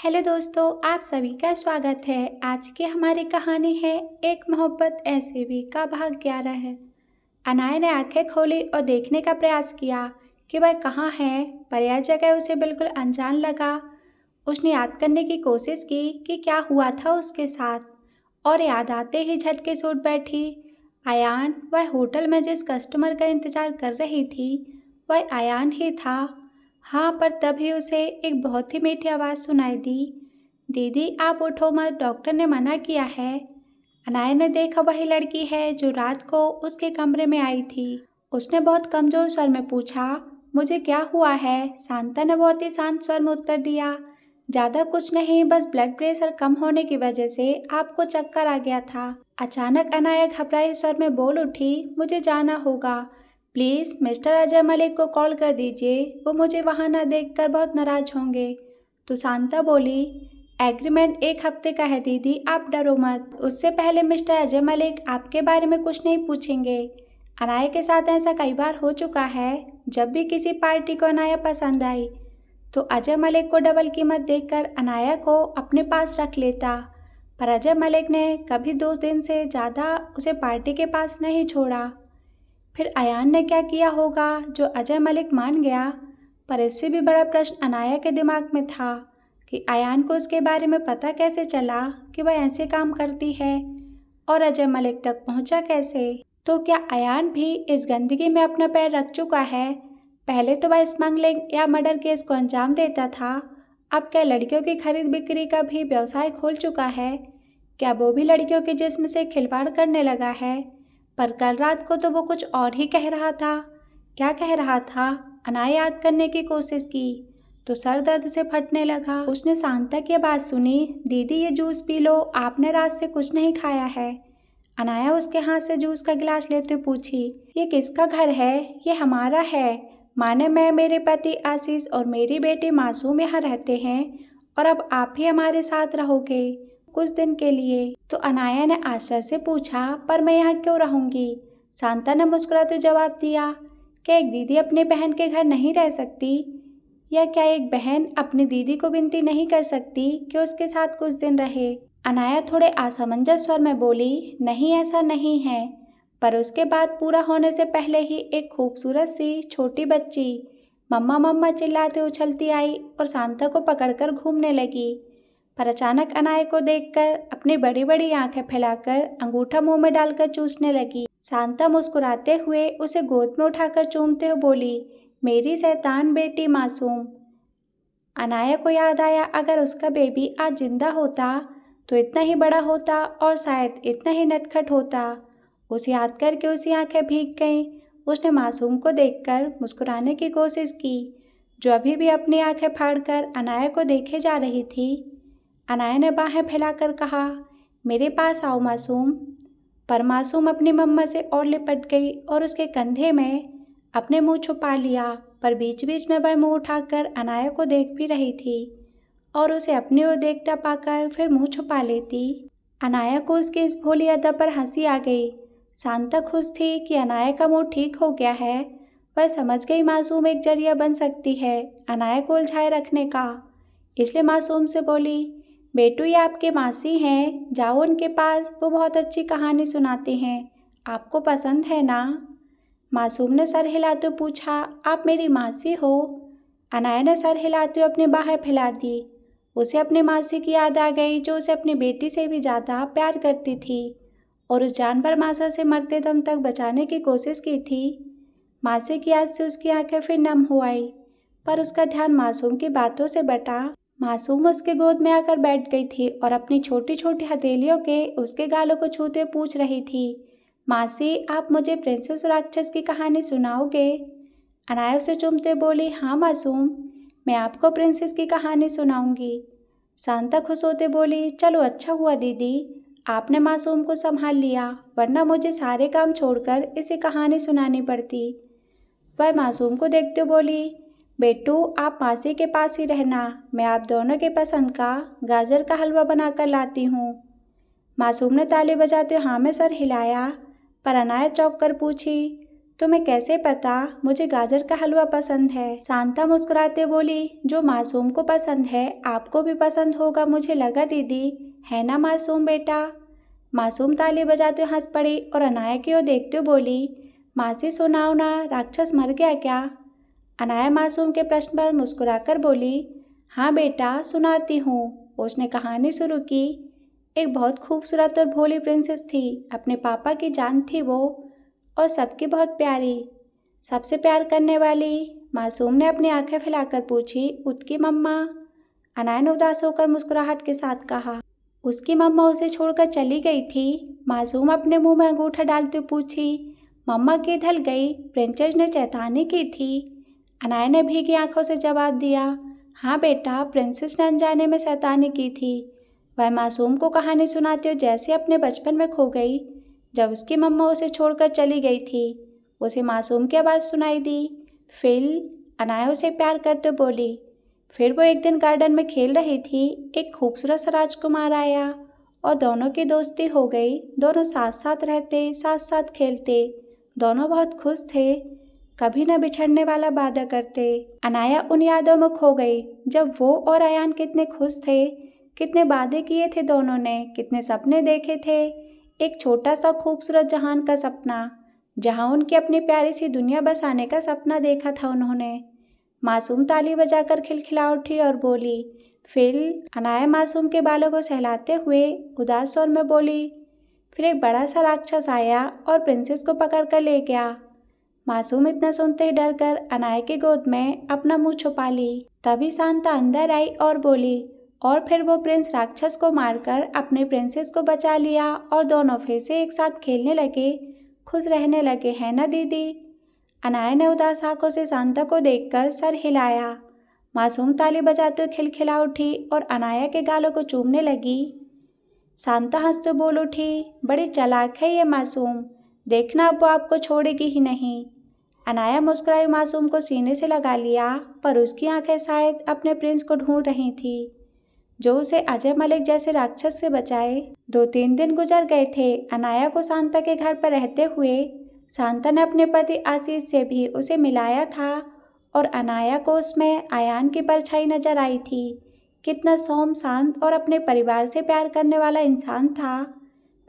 Hello दोस्तों, आप सभी का स्वागत है। आज की हमारी कहानी है एक मोहब्बत ऐसे भी का भाग 11 है। अनाया ने आंखें खोली और देखने का प्रयास किया कि वह कहाँ है, पर यह जगह उसे बिल्कुल अनजान लगा। उसने याद करने की कोशिश की कि क्या हुआ था उसके साथ, और याद आते ही झटके से उठ बैठी। अयान, वह होटल में जिस कस्टमर का इंतजार कर रही थी, वह अयान ही था। हाँ, पर तभी उसे एक बहुत ही मीठी आवाज़ सुनाई दी। दीदी, आप उठो मत, डॉक्टर ने मना किया है। अनाया ने देखा वही लड़की है जो रात को उसके कमरे में आई थी। उसने बहुत कमजोर स्वर में पूछा, मुझे क्या हुआ है? शांता ने बहुत ही शांत स्वर में उत्तर दिया, ज़्यादा कुछ नहीं, बस ब्लड प्रेशर कम होने की वजह से आपको चक्कर आ गया था। अचानक अनाया घबराए स्वर में बोल उठी, मुझे जाना होगा, प्लीज़ मिस्टर अजय मलिक को कॉल कर दीजिए, वो मुझे वहाँ न देखकर बहुत नाराज होंगे। तो शांता बोली, एग्रीमेंट 1 हफ्ते का है दीदी, आप डरो मत। उससे पहले मिस्टर अजय मलिक आपके बारे में कुछ नहीं पूछेंगे। अनाया के साथ ऐसा कई बार हो चुका है। जब भी किसी पार्टी को अनाया पसंद आई तो अजय मलिक को डबल कीमत देकर अनाया को अपने पास रख लेता, पर अजय मलिक ने कभी 2 दिन से ज़्यादा उसे पार्टी के पास नहीं छोड़ा। फिर अयान ने क्या किया होगा जो अजय मलिक मान गया? पर इससे भी बड़ा प्रश्न अनाया के दिमाग में था कि अयान को उसके बारे में पता कैसे चला कि वह ऐसे काम करती है, और अजय मलिक तक पहुंचा कैसे? तो क्या अयान भी इस गंदगी में अपना पैर रख चुका है? पहले तो वह स्मगलिंग या मर्डर केस को अंजाम देता था, अब क्या लड़कियों की खरीद बिक्री का भी व्यवसाय खोल चुका है? क्या वो भी लड़कियों के जिस्म से खिलवाड़ करने लगा है? पर कल रात को तो वो कुछ और ही कह रहा था। क्या कह रहा था? अनाया याद करने की कोशिश की तो सर दर्द से फटने लगा। उसने शांता की बात सुनी, दीदी ये जूस पी लो, आपने रात से कुछ नहीं खाया है। अनाया उसके हाथ से जूस का गिलास लेते पूछी, ये किसका घर है? ये हमारा है। माने मैं, मेरे पति आशीष और मेरी बेटी मासूम यहाँ रहते हैं, और अब आप ही हमारे साथ रहोगे कुछ दिन के लिए। तो अनाया ने आश्चर्य से पूछा, पर मैं यहाँ क्यों रहूंगी? शांता ने मुस्कुराते जवाब दिया, क्या एक दीदी अपनी बहन के घर नहीं रह सकती? या क्या एक बहन अपनी दीदी को विनती नहीं कर सकती कि उसके साथ कुछ दिन रहे? अनाया थोड़े असमंजस स्वर में बोली, नहीं ऐसा नहीं है। पर उसके बाद पूरा होने से पहले ही एक खूबसूरत सी छोटी बच्ची मम्मा मम्मा चिल्लाते उछलती आई और शांता को पकड़कर घूमने लगी। पर अचानक अनाया को देखकर अपनी बड़ी बड़ी आंखें फैलाकर अंगूठा मुंह में डालकर चूसने लगी। शांता मुस्कुराते हुए उसे गोद में उठाकर चूमते हुए बोली, मेरी शैतान बेटी मासूम। अनाया को याद आया, अगर उसका बेबी आज जिंदा होता तो इतना ही बड़ा होता और शायद इतना ही नटखट होता। उसे याद करके उसकी आंखें भीग गईं। उसने मासूम को देखकर मुस्कुराने की कोशिश की, जो अभी भी अपनी आंखें फाड़कर अनाया को देखे जा रही थी। अनाया ने बाहें फैलाकर कहा, मेरे पास आओ मासूम। पर मासूम अपनी मम्मा से और लिपट गई और उसके कंधे में अपने मुंह छुपा लिया। पर बीच बीच में वह मुंह उठाकर अनाया को देख भी रही थी और उसे अपनी ओर देखता पाकर फिर मुंह छुपा लेती। अनाया को उसकी इस भोली अदा पर हंसी आ गई। शांता खुश थी कि अनाया का मूड ठीक हो गया है। वह समझ गई मासूम एक जरिया बन सकती है अनाया को उलझाए रखने का। इसलिए मासूम से बोली, बेटू ये आपके मासी हैं, जाओ उनके पास, वो बहुत अच्छी कहानी सुनाते हैं, आपको पसंद है ना? मासूम ने सर हिलाते हुए पूछा, आप मेरी मासी हो? अनाया ने सर हिलाते हुए अपनी बाहें फैला दी। उसे अपनी मासी की याद आ गई, जो उसे अपनी बेटी से भी ज़्यादा प्यार करती थी और उस जानवर मासा से मरते दम तक बचाने की कोशिश की थी। मासी की याद से उसकी आंखें फिर नम हो आई, पर उसका ध्यान मासूम की बातों से बटा। मासूम उसके गोद में आकर बैठ गई थी और अपनी छोटी छोटी हथेलियों के उसके गालों को छूते पूछ रही थी, मासी आप मुझे प्रिंसेस और राक्षस की कहानी सुनाओगे? अनाया उसे चूमते बोली, हाँ मासूम, मैं आपको प्रिंसेस की कहानी सुनाऊंगी। शांता खुश होते बोली, चलो अच्छा हुआ दीदी, आपने मासूम को संभाल लिया, वरना मुझे सारे काम छोड़कर इसे कहानी सुनानी पड़ती। वह मासूम को देखते बोली, बेटू आप मासी के पास ही रहना, मैं आप दोनों के पसंद का गाजर का हलवा बनाकर लाती हूँ। मासूम ने ताली बजाते हाँ में सर हिलाया, पर अनाया चौंक कर पूछी, तुम्हें कैसे पता? मुझे गाजर का हलवा पसंद है। शांता मुस्कुराते बोली, जो मासूम को पसंद है आपको भी पसंद होगा मुझे लगा दीदी, है ना मासूम बेटा? मासूम ताली बजाते हंस पड़ी और अनाया की ओर देखते बोली, मासी सुनाओ ना, राक्षस मर गया क्या? अनाया मासूम के प्रश्न पर मुस्कुराकर बोली, हाँ बेटा सुनाती हूँ। उसने कहानी शुरू की। एक बहुत खूबसूरत और भोली प्रिंसेस थी। अपने पापा की जान थी वो, और सबकी बहुत प्यारी, सबसे प्यार करने वाली। मासूम ने अपनी आंखें फैलाकर पूछी, उसकी मम्मा? अनाया ने उदास होकर मुस्कुराहट के साथ कहा, उसकी मम्मा उसे छोड़कर चली गई थी। मासूम अपने मुंह में अंगूठा डालते पूछी, मम्मा किधर गई? प्रिंसेस ने चेतावनी की थी। अनाया ने भीगी आंखों से जवाब दिया, हाँ बेटा, प्रिंसेस ने अनजाने में शैतानी की थी। वह मासूम को कहानी सुनाती हो जैसे अपने बचपन में खो गई, जब उसकी मम्मा उसे छोड़कर चली गई थी। उसे मासूम की आवाज़ सुनाई दी, फिल। अनाया उसे प्यार करते बोली। फिर वो एक दिन गार्डन में खेल रही थी। एक खूबसूरत सा राजकुमार आया और दोनों की दोस्ती हो गई। दोनों साथ साथ रहते, साथ साथ खेलते। दोनों बहुत खुश थे, कभी न बिछड़ने वाला वादा करते। अनाया उन यादों में खो गई जब वो और अयान कितने खुश थे, कितने वादे किए थे दोनों ने, कितने सपने देखे थे। एक छोटा सा खूबसूरत जहान का सपना, जहां उनकी अपनी प्यारी सी दुनिया बसाने का सपना देखा था उन्होंने। मासूम ताली बजाकर खिलखिला उठी और बोली, फिर? अनाया मासूम के बालों को सहलाते हुए उदास स्वर में बोली, फिर एक बड़ा सा राक्षस आया और प्रिंसेस को पकड़ कर ले गया। मासूम इतना सुनते ही डर कर अनाया की गोद में अपना मुंह छुपा ली। तभी शांता अंदर आई और बोली, और फिर वो प्रिंस राक्षस को मारकर अपनी प्रिंसेस को बचा लिया और दोनों फिर से एक साथ खेलने लगे, खुश रहने लगे, है ना दीदी? अनाया ने उदास आंखों से शांता को देखकर सर हिलाया। मासूम ताली बजाते हुए खिलखिला उठी और अनाया के गालों को चूमने लगी। शांता हंसते बोल उठी, बड़ी चालाक है ये मासूम, देखना अब वो आपको छोड़ेगी ही नहीं। अनाया मुस्कुराई मासूम को सीने से लगा लिया, पर उसकी आंखें शायद अपने प्रिंस को ढूंढ रही थी, जो उसे अजय मलिक जैसे राक्षस से बचाए। 2-3 दिन गुजर गए थे अनाया को शांता के घर पर रहते हुए। शांता ने अपने पति आशीष से भी उसे मिलाया था और अनाया को उसमें अयान की परछाई नजर आई थी। कितना सौम्य, शांत और अपने परिवार से प्यार करने वाला इंसान था।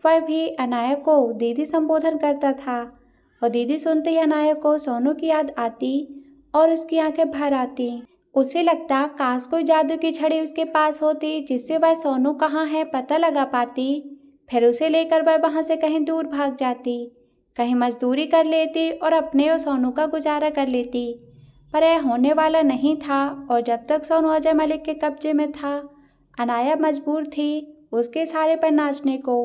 वह भी अनाया को दीदी संबोधन करता था और दीदी सुनते ही अनाया को सोनू की याद आती और उसकी आंखें भर आती। उसे लगता काश कोई जादू की छड़ी उसके पास होती जिससे वह सोनू कहाँ है पता लगा पाती। फिर उसे लेकर वह वहां से कहीं दूर भाग जाती, कहीं मजदूरी कर लेती और अपने और सोनू का गुजारा कर लेती। पर यह होने वाला नहीं था और जब तक सोनू अजय मलिक के कब्जे में था, अनाया मजबूर थी उसके सहारे पर नाचने को।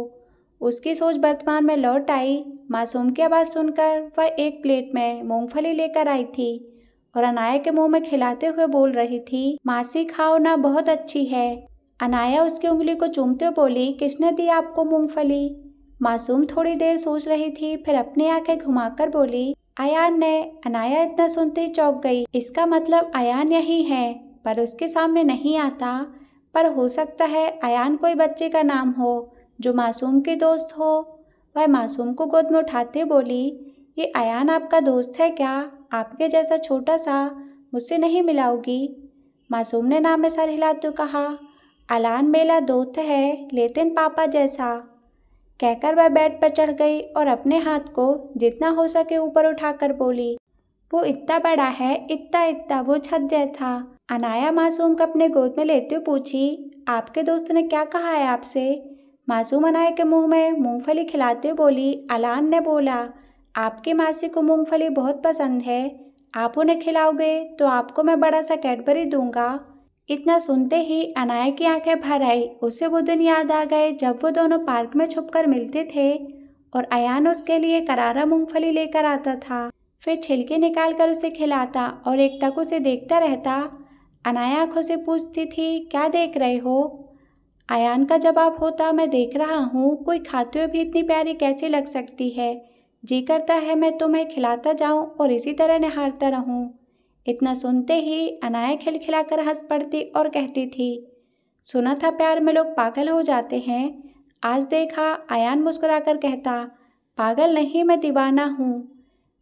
उसकी सोच वर्तमान में लौट आई। मासूम की आवाज़ सुनकर वह एक प्लेट में मूंगफली लेकर आई थी और अनाया के मुंह में खिलाते हुए बोल रही थी, मासी खाओ ना, बहुत अच्छी है। अनाया उसकी उंगली को चूमते हुए बोली, किसने दी आपको मूंगफली? मासूम थोड़ी देर सोच रही थी, फिर अपनी आंखें घुमाकर बोली, अयान ने। अनाया इतना सुनते ही चौंक गई। इसका मतलब अयान यही है, पर उसके सामने नहीं आता। पर हो सकता है अयान कोई बच्चे का नाम हो जो मासूम के दोस्त हो। वह मासूम को गोद में उठाते बोली, ये अयान आपका दोस्त है क्या? आपके जैसा छोटा सा, मुझसे नहीं मिलाओगी? मासूम ने नाम में सर हिलाते हुए कहा, अयान मेरा दोस्त है, लेकिन पापा जैसा। कहकर वह बेड पर चढ़ गई और अपने हाथ को जितना हो सके ऊपर उठाकर बोली, वो इतना बड़ा है, इतना इतना, वो छत जैसा। अनाया मासूम को अपने गोद में लेते हुए पूछी, आपके दोस्त ने क्या कहा है आपसे? मासूम अनाया के मुंह में मूंगफली खिलाते हुए बोली, अलान ने बोला, आपकी मासी को मूंगफली बहुत पसंद है, आप उन्हें खिलाओगे तो आपको मैं बड़ा सा कैडबरी दूंगा। इतना सुनते ही अनाया की आंखें भर आई। उसे वो दिन याद आ गए जब वो दोनों पार्क में छुपकर मिलते थे और अयान उसके लिए करारा मूंगफली लेकर आता था, फिर छिलके निकालकर उसे खिलाता और एकटक उसे देखता रहता। अनाया आंखों से पूछती थी, क्या देख रहे हो? अयान का जवाब होता, मैं देख रहा हूँ कोई खाते हुए भी इतनी प्यारी कैसी लग सकती है। जी करता है मैं तुम्हें खिलाता जाऊं और इसी तरह निहारता रहूं। इतना सुनते ही अनाया खिलखिलाकर हंस पड़ती और कहती थी, सुना था प्यार में लोग पागल हो जाते हैं, आज देखा। अयान मुस्कुराकर कहता, पागल नहीं, मैं दीवाना हूँ।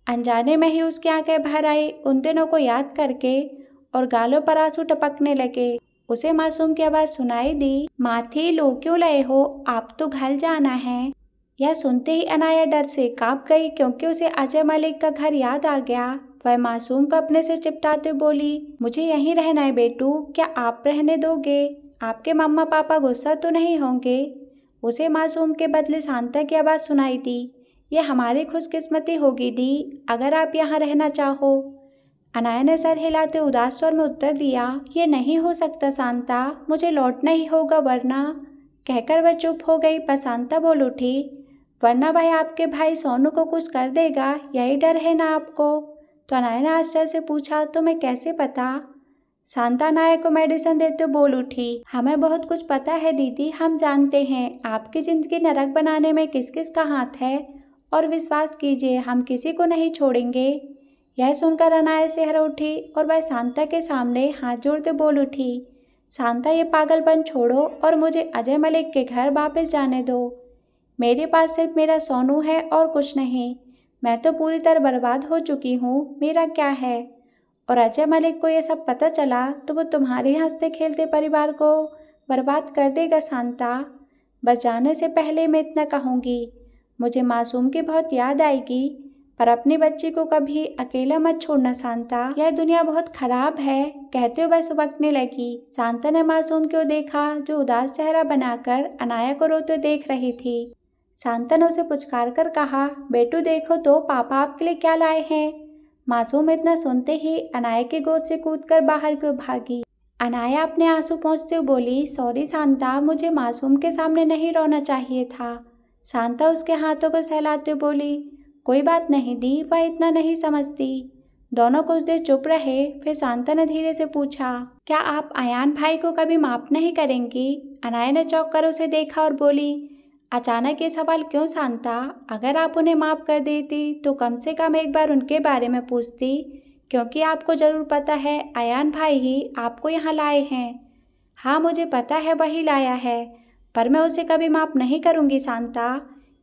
अनजाने में ही उसकी आंखें भर आई उन दिनों को याद करके और गालों पर आंसू टपकने लगे। उसे मासूम की आवाज सुनाई दी, माथी लो क्यों लाए हो, आप तो घर जाना है। यह सुनते ही अनाया डर से कांप गई क्योंकि उसे अजय मलिक का घर याद आ गया। वह मासूम को अपने से चिपटाते बोली, मुझे यहीं रहना है बेटू, क्या आप रहने दोगे? आपके मम्मा पापा गुस्सा तो नहीं होंगे? उसे मासूम के बदले शांता की आवाज सुनाई दी, ये हमारी खुशकिस्मती होगी दी, अगर आप यहाँ रहना चाहो। अनाया ने सर हिलाते उदास स्वर में उत्तर दिया, ये नहीं हो सकता शांता, मुझे लौटना ही होगा वरना। कहकर वह चुप हो गई, पर शांता बोल उठी, वरना भाई आपके भाई सोनू को कुछ कर देगा, यही डर है ना आपको? तो अनाया ने आश्चर्य से पूछा, तुम्हें कैसे पता? शांता अनाया को मेडिसिन देते बोल उठी, हमें बहुत कुछ पता है दीदी, हम जानते हैं आपकी जिंदगी नरक बनाने में किस किस का हाथ है, और विश्वास कीजिए हम किसी को नहीं छोड़ेंगे। यह सुनकर अनाया सिहर उठी और वह शांता के सामने हाथ जोड़ते बोल उठी, शांता ये पागलपन छोड़ो और मुझे अजय मलिक के घर वापस जाने दो। मेरे पास सिर्फ मेरा सोनू है और कुछ नहीं, मैं तो पूरी तरह बर्बाद हो चुकी हूँ, मेरा क्या है? और अजय मलिक को यह सब पता चला तो वो तुम्हारे हंसते खेलते परिवार को बर्बाद कर देगा शांता। बस जाने से पहले मैं इतना कहूँगी, मुझे मासूम की बहुत याद आएगी, पर अपनी बच्ची को कभी अकेला मत छोड़ना शांता, यह दुनिया बहुत खराब है। कहते हुए वह सुबकने लगी। शांता ने मासूम को देखा जो उदास चेहरा बनाकर अनाया को रोते देख रही थी। शांता ने उसे पुचकार कर कहा, बेटू देखो तो पापा आपके लिए क्या लाए हैं। मासूम इतना सुनते ही अनाया की गोद से कूदकर बाहर क्यों भागी। अनाया अपने आंसू पोंछते हुए बोली, सॉरी शांता, मुझे मासूम के सामने नहीं रोना चाहिए था। शांता उसके हाथों को सहलाते बोली, कोई बात नहीं दी, वह इतना नहीं समझती। दोनों कुछ देर चुप रहे, फिर शांता ने धीरे से पूछा, क्या आप अयान भाई को कभी माफ नहीं करेंगी? अनाया ने चौंक कर उसे देखा और बोली, अचानक ये सवाल क्यों शांता? अगर आप उन्हें माफ कर देती तो कम से कम एक बार उनके बारे में पूछती, क्योंकि आपको जरूर पता है अयान भाई ही आपको यहाँ लाए हैं। हाँ मुझे पता है वही लाया है, पर मैं उसे कभी माफ नहीं करूँगी शांता,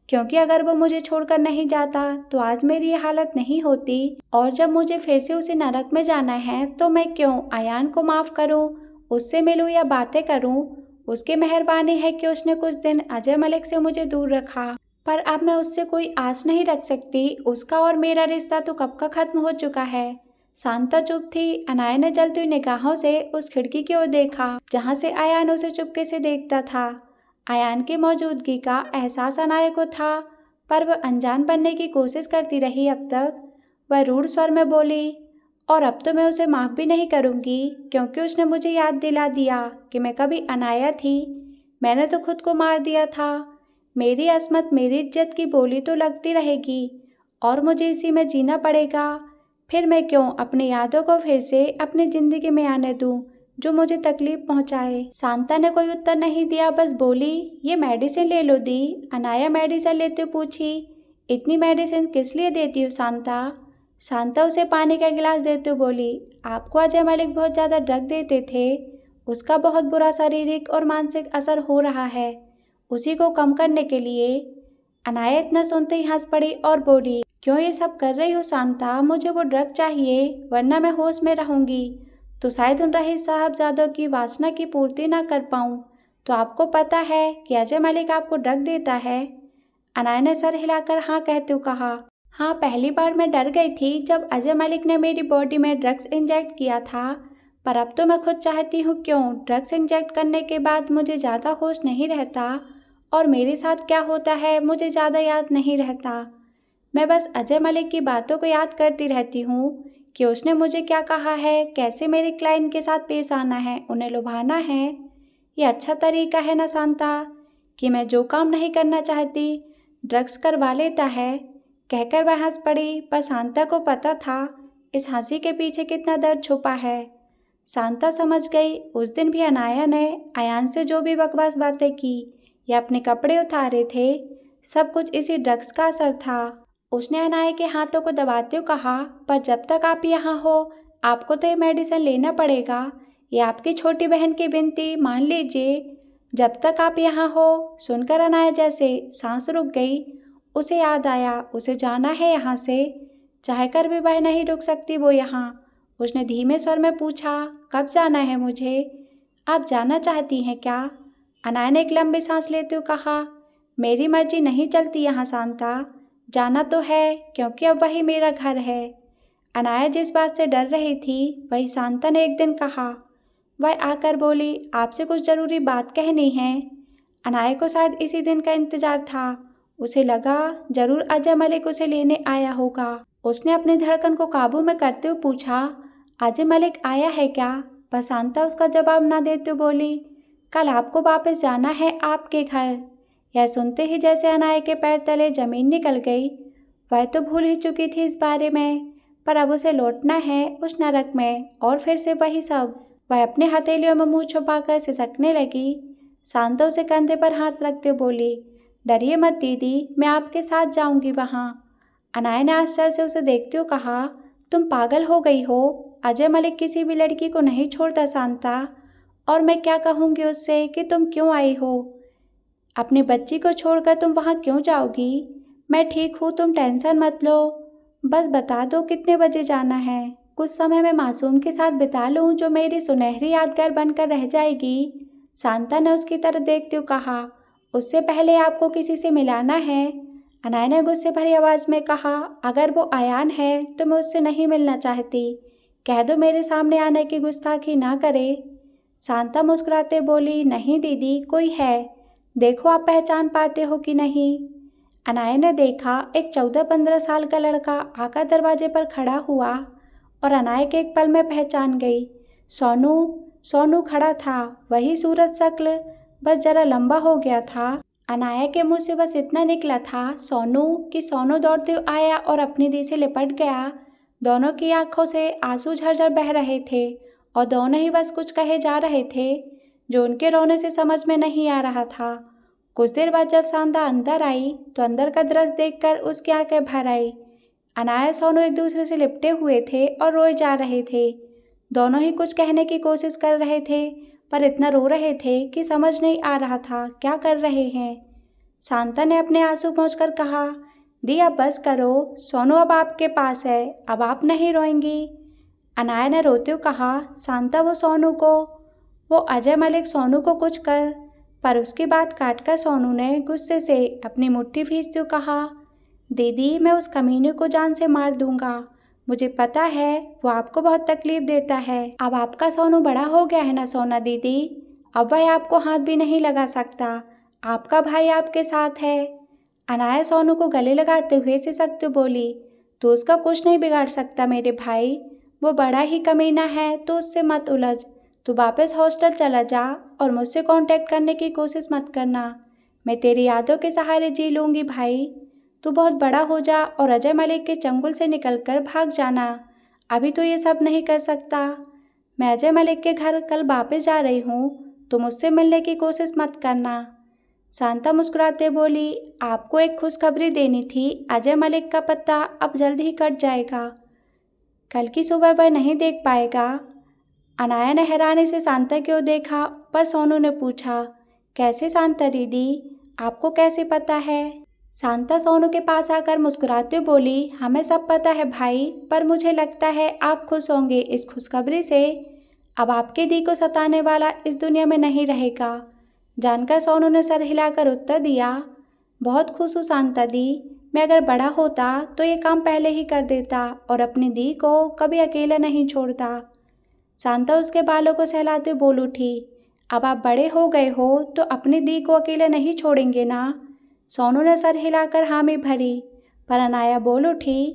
क्योंकि अगर वो मुझे छोड़कर नहीं जाता तो आज मेरी ये हालत नहीं होती, और जब मुझे फिर से उसे नरक में जाना है तो मैं क्यों अयान को माफ करूँ, उससे मिलूँ या बातें करूँ। उसकी मेहरबानी है कि उसने कुछ दिन अजय मलिक से मुझे दूर रखा, पर अब मैं उससे कोई आस नहीं रख सकती, उसका और मेरा रिश्ता तो कब का खत्म हो चुका है। शांता चुप थी। अनाया ने जलती हुई निगाहों से उस खिड़की की ओर देखा जहाँ से अयान उसे चुपके से देखता था। अयान की मौजूदगी का एहसास अनाया को था, पर वह अनजान बनने की कोशिश करती रही। अब तक वह रूढ़ स्वर में बोली, और अब तो मैं उसे माफ भी नहीं करूँगी, क्योंकि उसने मुझे याद दिला दिया कि मैं कभी अनाया थी। मैंने तो खुद को मार दिया था। मेरी असमत मेरी इज्जत की बोली तो लगती रहेगी और मुझे इसी में जीना पड़ेगा। फिर मैं क्यों अपनी यादों को फिर से अपनी जिंदगी में आने दूं जो मुझे तकलीफ पहुंचाए। शांता ने कोई उत्तर नहीं दिया, बस बोली, ये मेडिसिन ले लो दी। अनाया मेडिसिन लेते पूछी, इतनी मेडिसिन किस लिए देती हो शांता? शांता उसे पानी का गिलास देते हुए बोली, आपको अजय मलिक बहुत ज़्यादा ड्रग देते थे, उसका बहुत बुरा शारीरिक और मानसिक असर हो रहा है, उसी को कम करने के लिए। अनाया इतना सुनते ही हंस पड़ी और बोली, क्यों ये सब कर रही हो शांता? मुझे वो ड्रग चाहिए, वरना मैं होश में रहूंगी तो शायद उन रईस साहबजादों की वासना की पूर्ति ना कर पाऊँ। तो आपको पता है कि अजय मलिक आपको ड्रग देता है? अनाया ने सर हिलाकर हाँ कहते हुए कहा, हाँ पहली बार मैं डर गई थी जब अजय मलिक ने मेरी बॉडी में ड्रग्स इंजेक्ट किया था, पर अब तो मैं खुद चाहती हूँ क्यों ड्रग्स इंजेक्ट करने के बाद मुझे ज़्यादा होश नहीं रहता, और मेरे साथ क्या होता है मुझे ज़्यादा याद नहीं रहता। मैं बस अजय मलिक की बातों को याद करती रहती हूँ कि उसने मुझे क्या कहा है, कैसे मेरे क्लाइंट के साथ पेश आना है, उन्हें लुभाना है। ये अच्छा तरीका है ना शांता, कि मैं जो काम नहीं करना चाहती ड्रग्स करवा लेता है। कहकर वह हंस पड़ी, पर शांता को पता था इस हंसी के पीछे कितना दर्द छुपा है। शांता समझ गई, उस दिन भी अनाया ने अयान से जो भी बकवास बातें की या अपने कपड़े उतारे थे, सब कुछ इसी ड्रग्स का असर था। उसने अनाया के हाथों को दबाते हुए कहा, पर जब तक आप यहाँ हो आपको तो ये मेडिसिन लेना पड़ेगा, ये आपकी छोटी बहन की विनती मान लीजिए, जब तक आप यहाँ हो। सुनकर अनाया जैसे सांस रुक गई, उसे याद आया उसे जाना है यहाँ से। चाहकर भी वह नहीं रुक सकती वो यहाँ। उसने धीमे स्वर में पूछा, कब जाना है मुझे? आप जाना चाहती हैं क्या? अनाया ने एक लंबी सांस लेते हुए कहा, मेरी मर्जी नहीं चलती यहाँ शांता। जाना तो है क्योंकि अब वही मेरा घर है। अनाया जिस बात से डर रही थी वही शांता ने एक दिन कहा। वह आकर बोली, आपसे कुछ जरूरी बात कहनी है। अनाया को शायद इसी दिन का इंतजार था। उसे लगा जरूर अजय मलिक उसे लेने आया होगा। उसने अपनी धड़कन को काबू में करते हुए पूछा, अजय मलिक आया है क्या? पर शांता उसका जवाब ना देते हुए बोली, कल आपको वापस जाना है आपके घर। यह सुनते ही जैसे अनाया के पैर तले जमीन निकल गई। वह तो भूल ही चुकी थी इस बारे में, पर अब उसे लौटना है उस नरक में और फिर से वही सब। वह अपने हथेलियों में मुंह छुपाकर सिसकने लगी। शांता उसे कंधे पर हाथ रखते बोली, डरिए मत दीदी, मैं आपके साथ जाऊंगी वहाँ। अनाया ने आश्चर्य से उसे देखते हुए कहा, तुम पागल हो गई हो? अजय मलिक किसी भी लड़की को नहीं छोड़ता शांता। और मैं क्या कहूँगी उससे कि तुम क्यों आई हो? अपनी बच्ची को छोड़कर तुम वहाँ क्यों जाओगी? मैं ठीक हूँ, तुम टेंशन मत लो। बस बता दो कितने बजे जाना है। कुछ समय मैं मासूम के साथ बिता लूँ जो मेरी सुनहरी यादगार बनकर रह जाएगी। शांता ने उसकी तरफ देखते हुए कहा, उससे पहले आपको किसी से मिलाना है। अनाया ने गुस्से भरी आवाज में कहा, अगर वो अयान है तो मैं उससे नहीं मिलना चाहती। कह दो मेरे सामने आने की गुस्ताखी ना करे। शांता मुस्कुराते बोली, नहीं दीदी, कोई है। देखो आप पहचान पाते हो कि नहीं। अनाया ने देखा एक 14-15 साल का लड़का आकर दरवाजे पर खड़ा हुआ और अनाया के एक पल में पहचान गई। सोनू। सोनू खड़ा था, वही सूरत शक्ल, बस जरा लंबा हो गया था। अनाया के मुंह से बस इतना निकला था, सोनू, कि सोनू दौड़ते हुए आया और अपनी दी से लिपट गया। दोनों की आंखों से आंसू झरझर बह रहे थे और दोनों ही बस कुछ कहे जा रहे थे जो उनके रोने से समझ में नहीं आ रहा था। कुछ देर बाद जब शांता अंदर आई तो अंदर का दृश्य देखकर उसकी आंखें भर आई। अनाया सोनू एक दूसरे से लिपटे हुए थे और रोए जा रहे थे। दोनों ही कुछ कहने की कोशिश कर रहे थे पर इतना रो रहे थे कि समझ नहीं आ रहा था क्या कर रहे हैं। शांता ने अपने आंसू पोंछकर कहा, दी अब बस करो, सोनू अब आपके पास है, अब आप नहीं रोएंगी। अनाया ने रोते हुए कहा, शांता वो अजय मलिक सोनू को कुछ कर। पर उसकी बात काटकर सोनू ने गुस्से से अपनी मुट्ठी भींचते हुए कहा, दीदी मैं उस कमीने को जान से मार दूंगा। मुझे पता है वो आपको बहुत तकलीफ देता है। अब आपका सोनू बड़ा हो गया है ना सोना दीदी, अब वह आपको हाथ भी नहीं लगा सकता। आपका भाई आपके साथ है। अनाया सोनू को गले लगाते हुए सिसकते बोली, तो उसका कुछ नहीं बिगाड़ सकता मेरे भाई, वो बड़ा ही कमीना है तो उससे मत उलझ। तू वापस हॉस्टल चला जा और मुझसे कांटेक्ट करने की कोशिश मत करना। मैं तेरी यादों के सहारे जी लूंगी भाई। तू बहुत बड़ा हो जा और अजय मलिक के चंगुल से निकलकर भाग जाना। अभी तो ये सब नहीं कर सकता। मैं अजय मलिक के घर कल वापस जा रही हूँ, तो मुझसे मिलने की कोशिश मत करना। शांता मुस्कुराते बोली, आपको एक खुशखबरी देनी थी, अजय मलिक का पत्ता अब जल्द ही कट जाएगा। कल की सुबह वह नहीं देख पाएगा। अनाया ने हैरानी से शांता की ओर देखा पर सोनू ने पूछा, कैसे शांता दीदी, आपको कैसे पता है? शांता सोनू के पास आकर मुस्कुराते बोली, हमें सब पता है भाई, पर मुझे लगता है आप खुश होंगे इस खुशखबरी से। अब आपके दी को सताने वाला इस दुनिया में नहीं रहेगा। जानकर सोनू ने सर हिलाकर उत्तर दिया, बहुत खुश हूँ शांता दी। मैं अगर बड़ा होता तो ये काम पहले ही कर देता और अपनी दी को कभी अकेला नहीं छोड़ता। शांता उसके बालों को सहलाते बोल उठी, अब आप बड़े हो गए हो तो अपनी दी को अकेले नहीं छोड़ेंगे ना? सोनू ने सर हिलाकर हामी भरी, पर अनाया बोल उठी,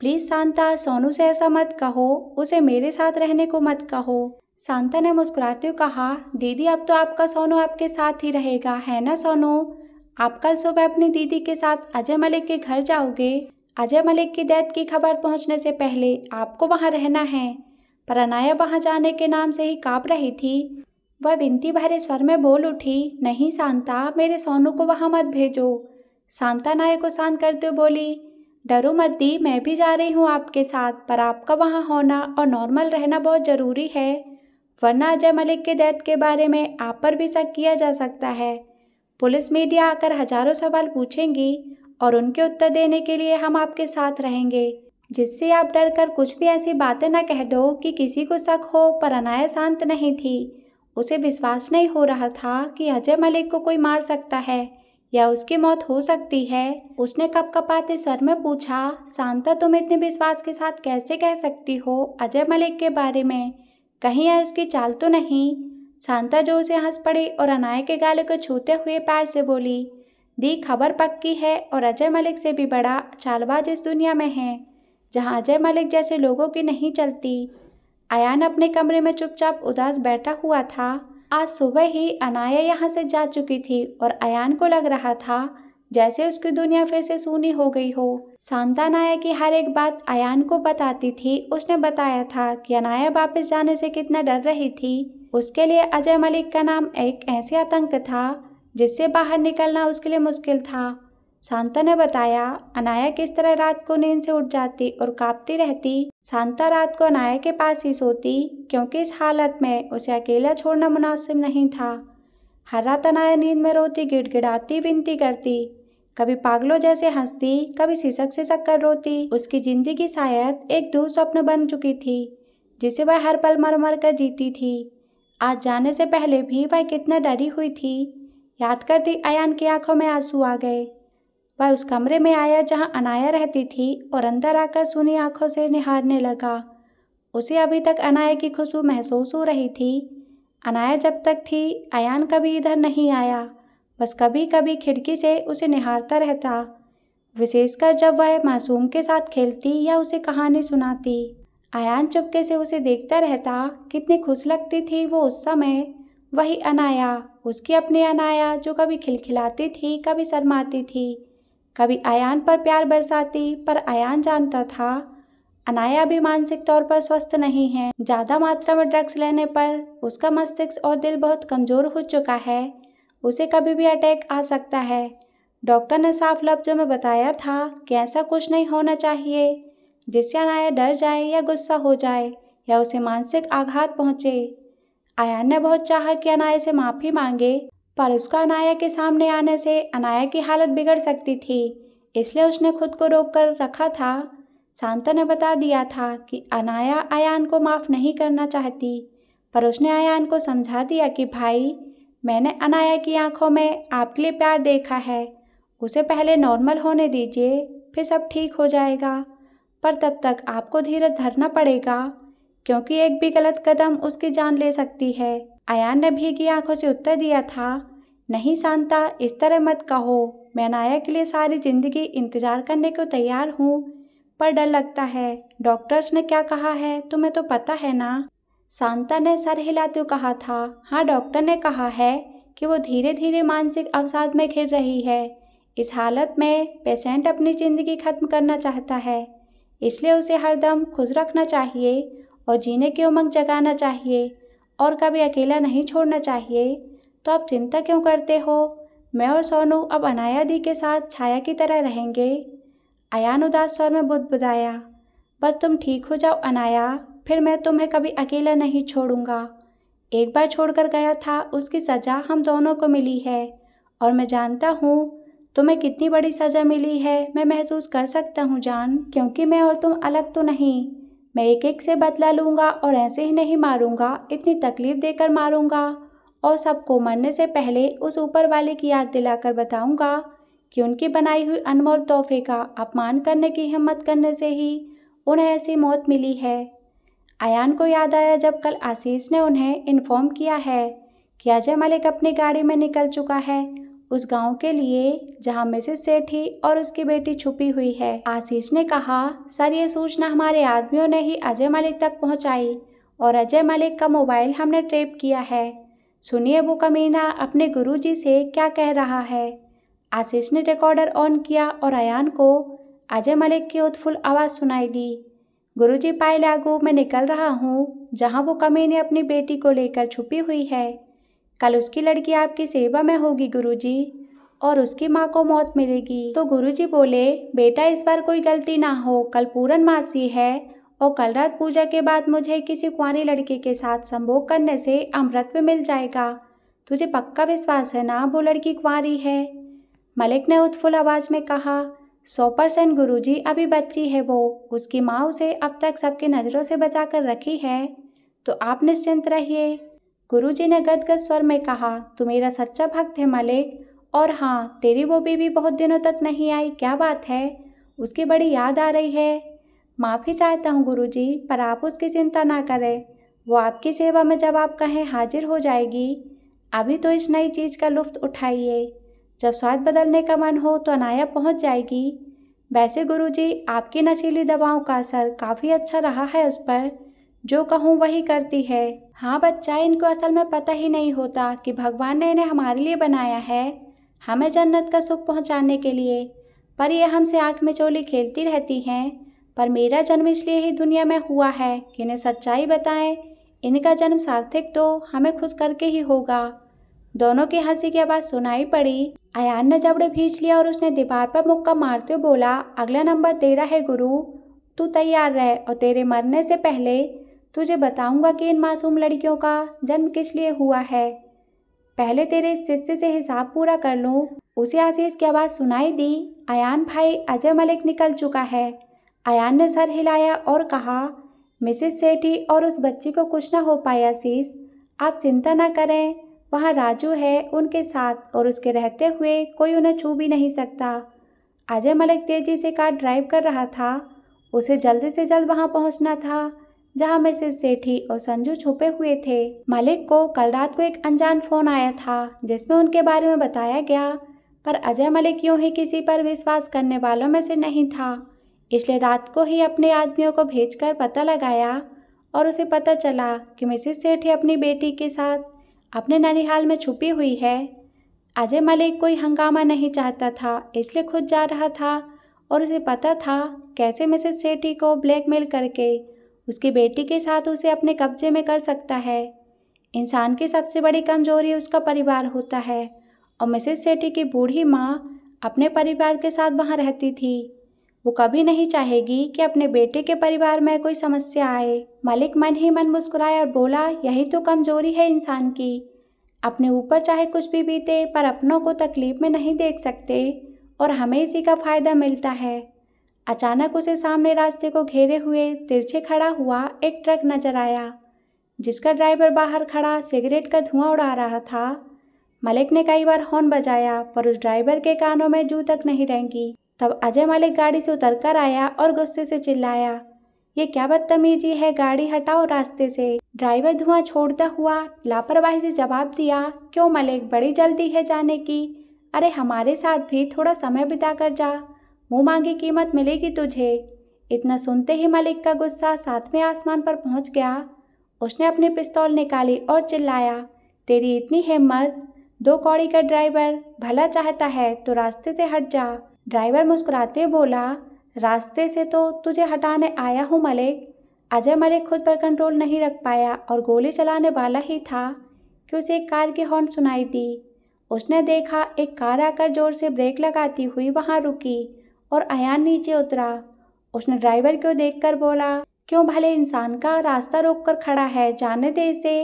प्लीज शांता, सोनू से ऐसा मत कहो, उसे मेरे साथ रहने को मत कहो। शांता ने मुस्कुराते हुए कहा, दीदी अब तो आपका सोनू आपके साथ ही रहेगा, है ना सोनू? आप कल सुबह अपनी दीदी के साथ अजय मलिक के घर जाओगे। अजय मलिक की डेथ की खबर पहुंचने से पहले आपको वहां रहना है। पर अनाया वहां जाने के नाम से ही कांप रही थी। वह विनती भरे स्वर में बोल उठी, नहीं शांता, मेरे सोनू को वहां मत भेजो। शांता अनाया को शांत करते हुए बोली, डरो मत दी, मैं भी जा रही हूँ आपके साथ, पर आपका वहां होना और नॉर्मल रहना बहुत जरूरी है, वरना अजय मलिक के डेथ के बारे में आप पर भी शक किया जा सकता है। पुलिस मीडिया आकर हजारों सवाल पूछेंगी और उनके उत्तर देने के लिए हम आपके साथ रहेंगे। जिससे आप डर कर कुछ भी ऐसी बातें न कह दो कि किसी को शक हो। पर अनाया शांत नहीं थी। उसे विश्वास नहीं हो रहा था कि अजय मलिक को कोई मार सकता है या उसकी मौत हो सकती है। उसने कपकपाते स्वर में पूछा, शांता, तुम इतने विश्वास के साथ कैसे कह सकती हो अजय मलिक के बारे में? कहीं यह उसकी चाल तो नहीं? शांता जोर से हंस पड़ी और अनाया के गाले को छूते हुए प्यार से बोली, दी, खबर पक्की है और अजय मलिक से भी बड़ा चालबाज इस दुनिया में है, जहां अजय मलिक जैसे लोगों की नहीं चलती। अयान अपने कमरे में चुपचाप उदास बैठा हुआ था। आज सुबह ही अनाया यहाँ से जा चुकी थी और अयान को लग रहा था जैसे उसकी दुनिया फिर से सूनी हो गई हो। शांता अनाया की हर एक बात अयान को बताती थी। उसने बताया था कि अनाया वापस जाने से कितना डर रही थी। उसके लिए अजय मलिक का नाम एक ऐसी आतंक था जिससे बाहर निकलना उसके लिए मुश्किल था। शांता ने बताया, अनाया किस तरह रात को नींद से उठ जाती और कांपती रहती। शांता रात को अनाया के पास ही सोती क्योंकि इस हालत में उसे अकेला छोड़ना मुनासिब नहीं था। हर रात अनाया नींद में रोती, गिड़गिड़ाती, विनती करती, कभी पागलों जैसे हंसती, कभी सिसक सिसक कर रोती। उसकी जिंदगी शायद एक दुःस्वप्न बन चुकी थी जिसे वह हर पल मर मर कर जीती थी। आज जाने से पहले भी वह कितना डरी हुई थी। याद करती अयान की आंखों में आंसू आ गए। वह उस कमरे में आया जहां अनाया रहती थी और अंदर आकर सूनी आंखों से निहारने लगा। उसे अभी तक अनाया की खुशबू महसूस हो रही थी। अनाया जब तक थी अयान कभी इधर नहीं आया, बस कभी कभी खिड़की से उसे निहारता रहता, विशेषकर जब वह मासूम के साथ खेलती या उसे कहानी सुनाती। अयान चुपके से उसे देखता रहता। कितनी खुश लगती थी वो उस समय। वही अनाया, उसकी अपनी अनाया जो कभी खिलखिलाती थी, कभी शर्माती थी, कभी अयान पर प्यार बरसाती। पर अयान जानता था अनाया भी मानसिक तौर पर स्वस्थ नहीं है। ज्यादा मात्रा में ड्रग्स लेने पर उसका मस्तिष्क और दिल बहुत कमजोर हो चुका है। उसे कभी भी अटैक आ सकता है। डॉक्टर ने साफ लफ्जों में बताया था कि ऐसा कुछ नहीं होना चाहिए जिससे अनाया डर जाए या गुस्सा हो जाए या उसे मानसिक आघात पहुंचे। अयान ने बहुत चाहा कि अनाया से माफी मांगे, पर उसका अनाया के सामने आने से अनाया की हालत बिगड़ सकती थी, इसलिए उसने खुद को रोक कर रखा था। शांता ने बता दिया था कि अनाया अयान को माफ नहीं करना चाहती, पर उसने अयान को समझा दिया कि भाई, मैंने अनाया की आंखों में आपके लिए प्यार देखा है, उसे पहले नॉर्मल होने दीजिए, फिर सब ठीक हो जाएगा। पर तब तक आपको धीरज धरना पड़ेगा क्योंकि एक भी गलत कदम उसकी जान ले सकती है। अयान ने भीगी आंखों से उत्तर दिया था, नहीं शांता, इस तरह मत कहो, मैं अनाया के लिए सारी जिंदगी इंतजार करने को तैयार हूँ, पर डर लगता है। डॉक्टर्स ने क्या कहा है तुम्हें तो पता है ना? शांता ने सर हिलाते हुए कहा था, हाँ, डॉक्टर ने कहा है कि वो धीरे धीरे मानसिक अवसाद में घिर रही है। इस हालत में पेशेंट अपनी जिंदगी खत्म करना चाहता है, इसलिए उसे हरदम खुश रखना चाहिए और जीने की उमंग जगाना चाहिए और कभी अकेला नहीं छोड़ना चाहिए। तो आप चिंता क्यों करते हो? मैं और सोनू अब अनाया दी के साथ छाया की तरह रहेंगे। अयान उदास स्वर में बुदबुदाया, बस तुम ठीक हो जाओ अनाया, फिर मैं तुम्हें कभी अकेला नहीं छोड़ूंगा। एक बार छोड़कर गया था, उसकी सजा हम दोनों को मिली है और मैं जानता हूँ तुम्हें कितनी बड़ी सजा मिली है। मैं महसूस कर सकता हूँ जान, क्योंकि मैं और तुम अलग तो नहीं। मैं एक एक से बदला लूंगा और ऐसे ही नहीं मारूंगा, इतनी तकलीफ देकर मारूंगा और सबको मरने से पहले उस ऊपर वाले की याद दिलाकर बताऊंगा कि उनकी बनाई हुई अनमोल तोहफे का अपमान करने की हिम्मत करने से ही उन्हें ऐसी मौत मिली है। अयान को याद आया जब कल आशीष ने उन्हें इन्फॉर्म किया है कि अजय मलिक अपनी गाड़ी में निकल चुका है उस गांव के लिए जहां मिसेस सेठी और उसकी बेटी छुपी हुई है। आशीष ने कहा, सर, ये सूचना हमारे आदमियों ने ही अजय मलिक तक पहुंचाई और अजय मलिक का मोबाइल हमने ट्रेप किया है। सुनिए वो कमीना अपने गुरुजी से क्या कह रहा है। आशीष ने रिकॉर्डर ऑन किया और अयान को अजय मलिक की उत्फुल्ल आवाज सुनाई दी, गुरुजी, पाए लागू, मैं निकल रहा हूँ जहाँ वो कमीने अपनी बेटी को लेकर छुपी हुई है। कल उसकी लड़की आपकी सेवा में होगी गुरुजी, और उसकी माँ को मौत मिलेगी। तो गुरुजी बोले, बेटा, इस बार कोई गलती ना हो, कल पूर्णमासी है और कल रात पूजा के बाद मुझे किसी कुंवारी लड़की के साथ संभोग करने से अमृत मिल जाएगा। तुझे पक्का विश्वास है ना वो लड़की कुंवारी है? मलिक ने उत्फुल्ल आवाज में कहा। 100% गुरुजी, अभी बच्ची है वो, उसकी माँ उसे अब तक सबकी नज़रों से बचा कर रखी है, तो आप निश्चिंत रहिए। गुरुजी ने गदगद स्वर में कहा, तू मेरा सच्चा भक्त है मलिक। और हाँ, तेरी वो बीवी बहुत दिनों तक नहीं आई, क्या बात है? उसकी बड़ी याद आ रही है। माफ़ी चाहता हूँ गुरुजी, पर आप उसकी चिंता ना करें, वो आपकी सेवा में जब आप कहें हाजिर हो जाएगी। अभी तो इस नई चीज़ का लुत्फ़ उठाइए, जब स्वाद बदलने का मन हो तो अनाया पहुँच जाएगी। वैसे गुरुजी, आपकी नशीली दवाओं का असर काफ़ी अच्छा रहा है उस पर, जो कहूँ वही करती है। हाँ बच्चा, इनको असल में पता ही नहीं होता कि भगवान ने इन्हें हमारे लिए बनाया है, हमें जन्नत का सुख पहुँचाने के लिए। पर ये हमसे आँख मिचौली खेलती रहती हैं। पर मेरा जन्म इसलिए ही दुनिया में हुआ है कि इन्हें सच्चाई बताएं। इनका जन्म सार्थक तो हमें खुश करके ही होगा। दोनों की हंसी की आवाज़ सुनाई पड़ी। अयान ने जबड़े भींच लिया और उसने दीवार पर मुक्का मारते हुए बोला, अगला नंबर तेरा है गुरु, तू तैयार रह और तेरे मरने से पहले तुझे बताऊंगा कि इन मासूम लड़कियों का जन्म किस लिए हुआ है। पहले तेरे इस शिष्य से हिसाब पूरा कर लूं। उसे आशीष की आवाज़ सुनाई दी, अयान भाई, अजय मलिक निकल चुका है। अयान ने सर हिलाया और कहा, मिसेस सेठी और उस बच्ची को कुछ न हो पाया आशीष, आप चिंता न करें, वहाँ राजू है उनके साथ और उसके रहते हुए कोई उन्हें छू भी नहीं सकता। अजय मलिक तेजी से कार ड्राइव कर रहा था। उसे जल्द से जल्द वहाँ पहुँचना था जहाँ मिसेस सेठी और संजू छुपे हुए थे। मलिक को कल रात को एक अनजान फ़ोन आया था जिसमें उनके बारे में बताया गया, पर अजय मलिक यूं ही किसी पर विश्वास करने वालों में से नहीं था, इसलिए रात को ही अपने आदमियों को भेजकर पता लगाया और उसे पता चला कि मिसेस सेठी अपनी बेटी के साथ अपने ननिहाल में छुपी हुई है। अजय मलिक कोई हंगामा नहीं चाहता था, इसलिए खुद जा रहा था और उसे पता था कैसे मिसेस सेठी को ब्लैकमेल करके उसकी बेटी के साथ उसे अपने कब्जे में कर सकता है। इंसान की सबसे बड़ी कमजोरी उसका परिवार होता है और मिसेस सेठी की बूढ़ी माँ अपने परिवार के साथ वहाँ रहती थी। वो कभी नहीं चाहेगी कि अपने बेटे के परिवार में कोई समस्या आए। मलिक मन ही मन मुस्कुराया और बोला, यही तो कमजोरी है इंसान की, अपने ऊपर चाहे कुछ भी बीते पर अपनों को तकलीफ में नहीं देख सकते और हमें इसी का फायदा मिलता है। अचानक उसे सामने रास्ते को घेरे हुए तिरछे खड़ा हुआ एक ट्रक नजर आया, जिसका ड्राइवर बाहर खड़ा सिगरेट का धुआं उड़ा रहा था। मलिक ने कई बार हॉर्न बजाया पर उस ड्राइवर के कानों में जू तक नहीं रेंगी। तब अजय मलिक गाड़ी से उतरकर आया और गुस्से से चिल्लाया, ये क्या बदतमीजी है, गाड़ी हटाओ रास्ते से। ड्राइवर धुआं छोड़ता हुआ लापरवाही से जवाब दिया, क्यों मलिक, बड़ी जल्दी है जाने की? अरे हमारे साथ भी थोड़ा समय बिता कर जा, मुंह मांगी कीमत मिलेगी तुझे। इतना सुनते ही मलिक का गुस्सा सातवें आसमान पर पहुंच गया। उसने अपनी पिस्तौल निकाली और चिल्लाया, तेरी इतनी हिम्मत, 2 कौड़ी का ड्राइवर, भला चाहता है तो रास्ते से हट जा। ड्राइवर मुस्कुराते बोला, रास्ते से तो तुझे हटाने आया हूँ मलिक। अजय मलिक खुद पर कंट्रोल नहीं रख पाया और गोली चलाने वाला ही था कि उसे एक कार की हॉर्न सुनाई दी। उसने देखा एक कार आकर जोर से ब्रेक लगाती हुई वहां रुकी और अयान नीचे उतरा। उसने ड्राइवर को देखकर बोला, क्यों भले इंसान का रास्ता रोककर खड़ा है, जाने दे इसे।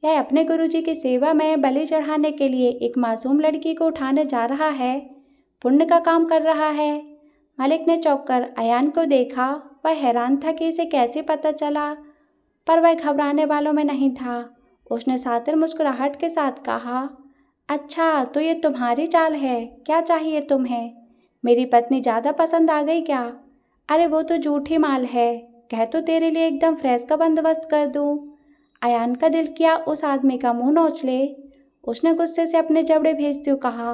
यह अपने गुरुजी की सेवा में बलि चढ़ाने के लिए एक मासूम लड़की को उठाने जा रहा है, पुण्य का काम कर रहा है। मलिक ने चौंककर अयान को देखा। वह हैरान था कि इसे कैसे पता चला, पर वह घबराने वालों में नहीं था। उसने सातिर मुस्कुराहट के साथ कहा, अच्छा तो ये तुम्हारी चाल है, क्या चाहिए तुम्हें? मेरी पत्नी ज़्यादा पसंद आ गई क्या? अरे वो तो झूठी माल है, कह तो तेरे लिए एकदम फ्रेश का बंदोबस्त कर दूं। अयान का दिल किया उस आदमी का मुंह नोच ले। उसने गुस्से से अपने जबड़े भेजते हुए कहा,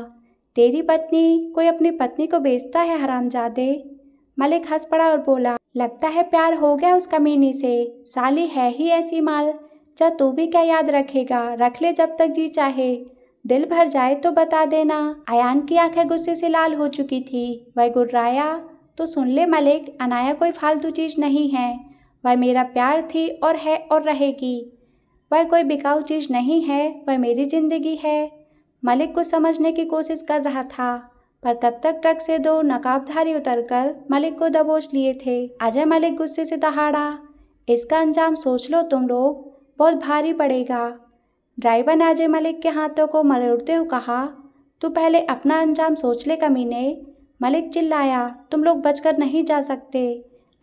तेरी पत्नी, कोई अपनी पत्नी को बेचता है हरामजादे? मलिक हंस पड़ा और बोला, लगता है प्यार हो गया उस कमीनी से, साली है ही ऐसी माल। जा तू भी क्या याद रखेगा, रख ले जब तक जी चाहे, दिल भर जाए तो बता देना। अयान की आंखें गुस्से से लाल हो चुकी थी। वह गुर्राया, तो सुन ले मलिक, अनाया कोई फालतू चीज नहीं है, वह मेरा प्यार थी और है और रहेगी। वह कोई बिकाऊ चीज नहीं है, वह मेरी जिंदगी है। मलिक को समझने की कोशिश कर रहा था, पर तब तक ट्रक से 2 नकाबधारी उतरकर मलिक को दबोच लिए थे। अजय मलिक गुस्से से दहाड़ा, इसका अंजाम सोच लो तुम लोग, बहुत भारी पड़ेगा। ड्राइवर ने अजय मलिक के हाथों को मरोड़ते हुए कहा, तू पहले अपना अंजाम सोच ले कमीने। मलिक चिल्लाया, तुम लोग बचकर नहीं जा सकते,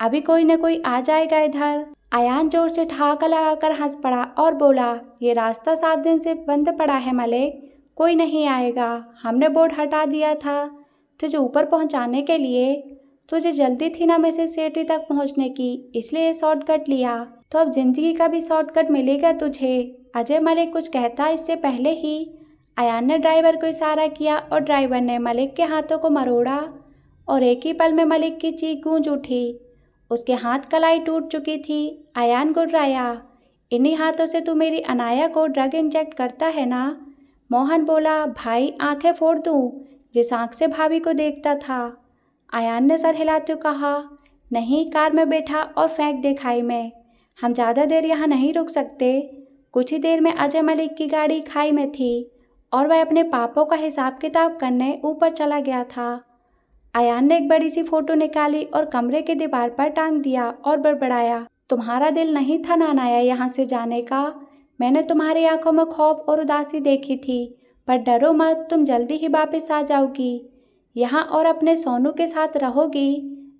अभी कोई न कोई आ जाएगा इधर। अयान जोर से ठहाका लगाकर हंस पड़ा और बोला, ये रास्ता 7 दिन से बंद पड़ा है मलिक, कोई नहीं आएगा। हमने बोर्ड हटा दिया था तुझे ऊपर पहुंचाने के लिए। तुझे जल्दी थी ना मिसेस सेठी तक पहुंचने की, इसलिए शॉर्टकट लिया। तो अब जिंदगी का भी शॉर्टकट मिलेगा तुझे। अजय मलिक कुछ कहता इससे पहले ही अयान ने ड्राइवर को इशारा किया और ड्राइवर ने मलिक के हाथों को मरोड़ा और एक ही पल में मलिक की चीख गूंज उठी। उसके हाथ कलाई टूट चुकी थी। अयान गुर्राया, इन्हीं हाथों से तू मेरी अनाया को ड्रग इंजेक्ट करता है ना? मोहन बोला, भाई आंखें फोड़ दूं जिस आंख से भाभी को देखता था। अयान ने सर हिलाते हुए कहा, नहीं, कार में बैठा और फेंक दे खाई में। हम ज़्यादा देर यहाँ नहीं रुक सकते। कुछ ही देर में अजय मलिक की गाड़ी खाई में थी और वह अपने पापों का हिसाब किताब करने ऊपर चला गया था। अयान ने एक बड़ी सी फोटो निकाली और कमरे की दीवार पर टांग दिया और बड़बड़ाया, तुम्हारा दिल नहीं था ना अनाया यहाँ से जाने का? मैंने तुम्हारी आंखों में खौफ और उदासी देखी थी, पर डरो मत, तुम जल्दी ही वापस आ जाओगी यहाँ और अपने सोनू के साथ रहोगी।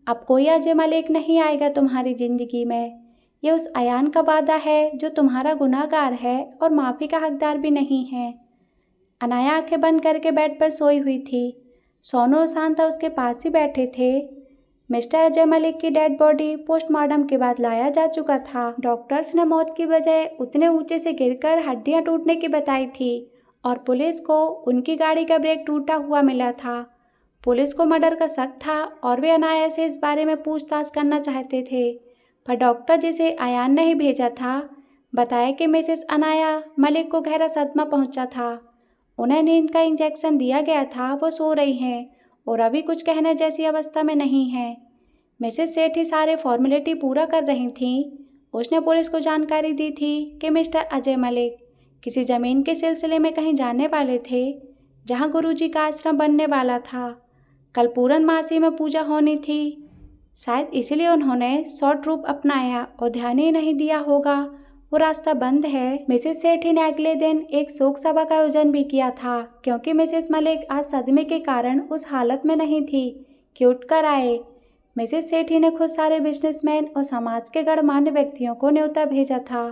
अब कोई अजय मलिक नहीं आएगा तुम्हारी जिंदगी में। यह उस अयान का वादा है जो तुम्हारा गुनाहगार है और माफ़ी का हकदार भी नहीं है। अनाया आंखें बंद करके बेड पर सोई हुई थी। सोनू और शांता उसके पास ही बैठे थे। मिस्टर अजय मलिक की डेड बॉडी पोस्टमार्टम के बाद लाया जा चुका था। डॉक्टर्स ने मौत की वजह उतने ऊंचे से गिरकर हड्डियां टूटने की बताई थी और पुलिस को उनकी गाड़ी का ब्रेक टूटा हुआ मिला था। पुलिस को मर्डर का शक था और वे अनाया से इस बारे में पूछताछ करना चाहते थे, पर डॉक्टर जिसे अयान ने ही भेजा था बताया कि मिसेस अनाया मलिक को गहरा सदमा पहुंचा था। उन्हें नींद का इंजेक्शन दिया गया था, वो सो रही हैं और अभी कुछ कहने जैसी अवस्था में नहीं है। मिसेस सेठी सारे फॉर्मेलिटी पूरा कर रही थीं। उसने पुलिस को जानकारी दी थी कि मिस्टर अजय मलिक किसी ज़मीन के सिलसिले में कहीं जाने वाले थे जहां गुरुजी का आश्रम बनने वाला था। कल पूर्णमासी में पूजा होनी थी, शायद इसीलिए उन्होंने शॉर्ट रूट अपनाया और ध्यान ही नहीं दिया होगा वो रास्ता बंद है। मिसेस सेठी ने अगले दिन एक शोक सभा का आयोजन भी किया था, क्योंकि मिसेस मलिक आज सदमे के कारण उस हालत में नहीं थी कि उठकर आए। मिसेस सेठी ने खुद सारे बिजनेसमैन और समाज के गणमान्य व्यक्तियों को न्योता भेजा था,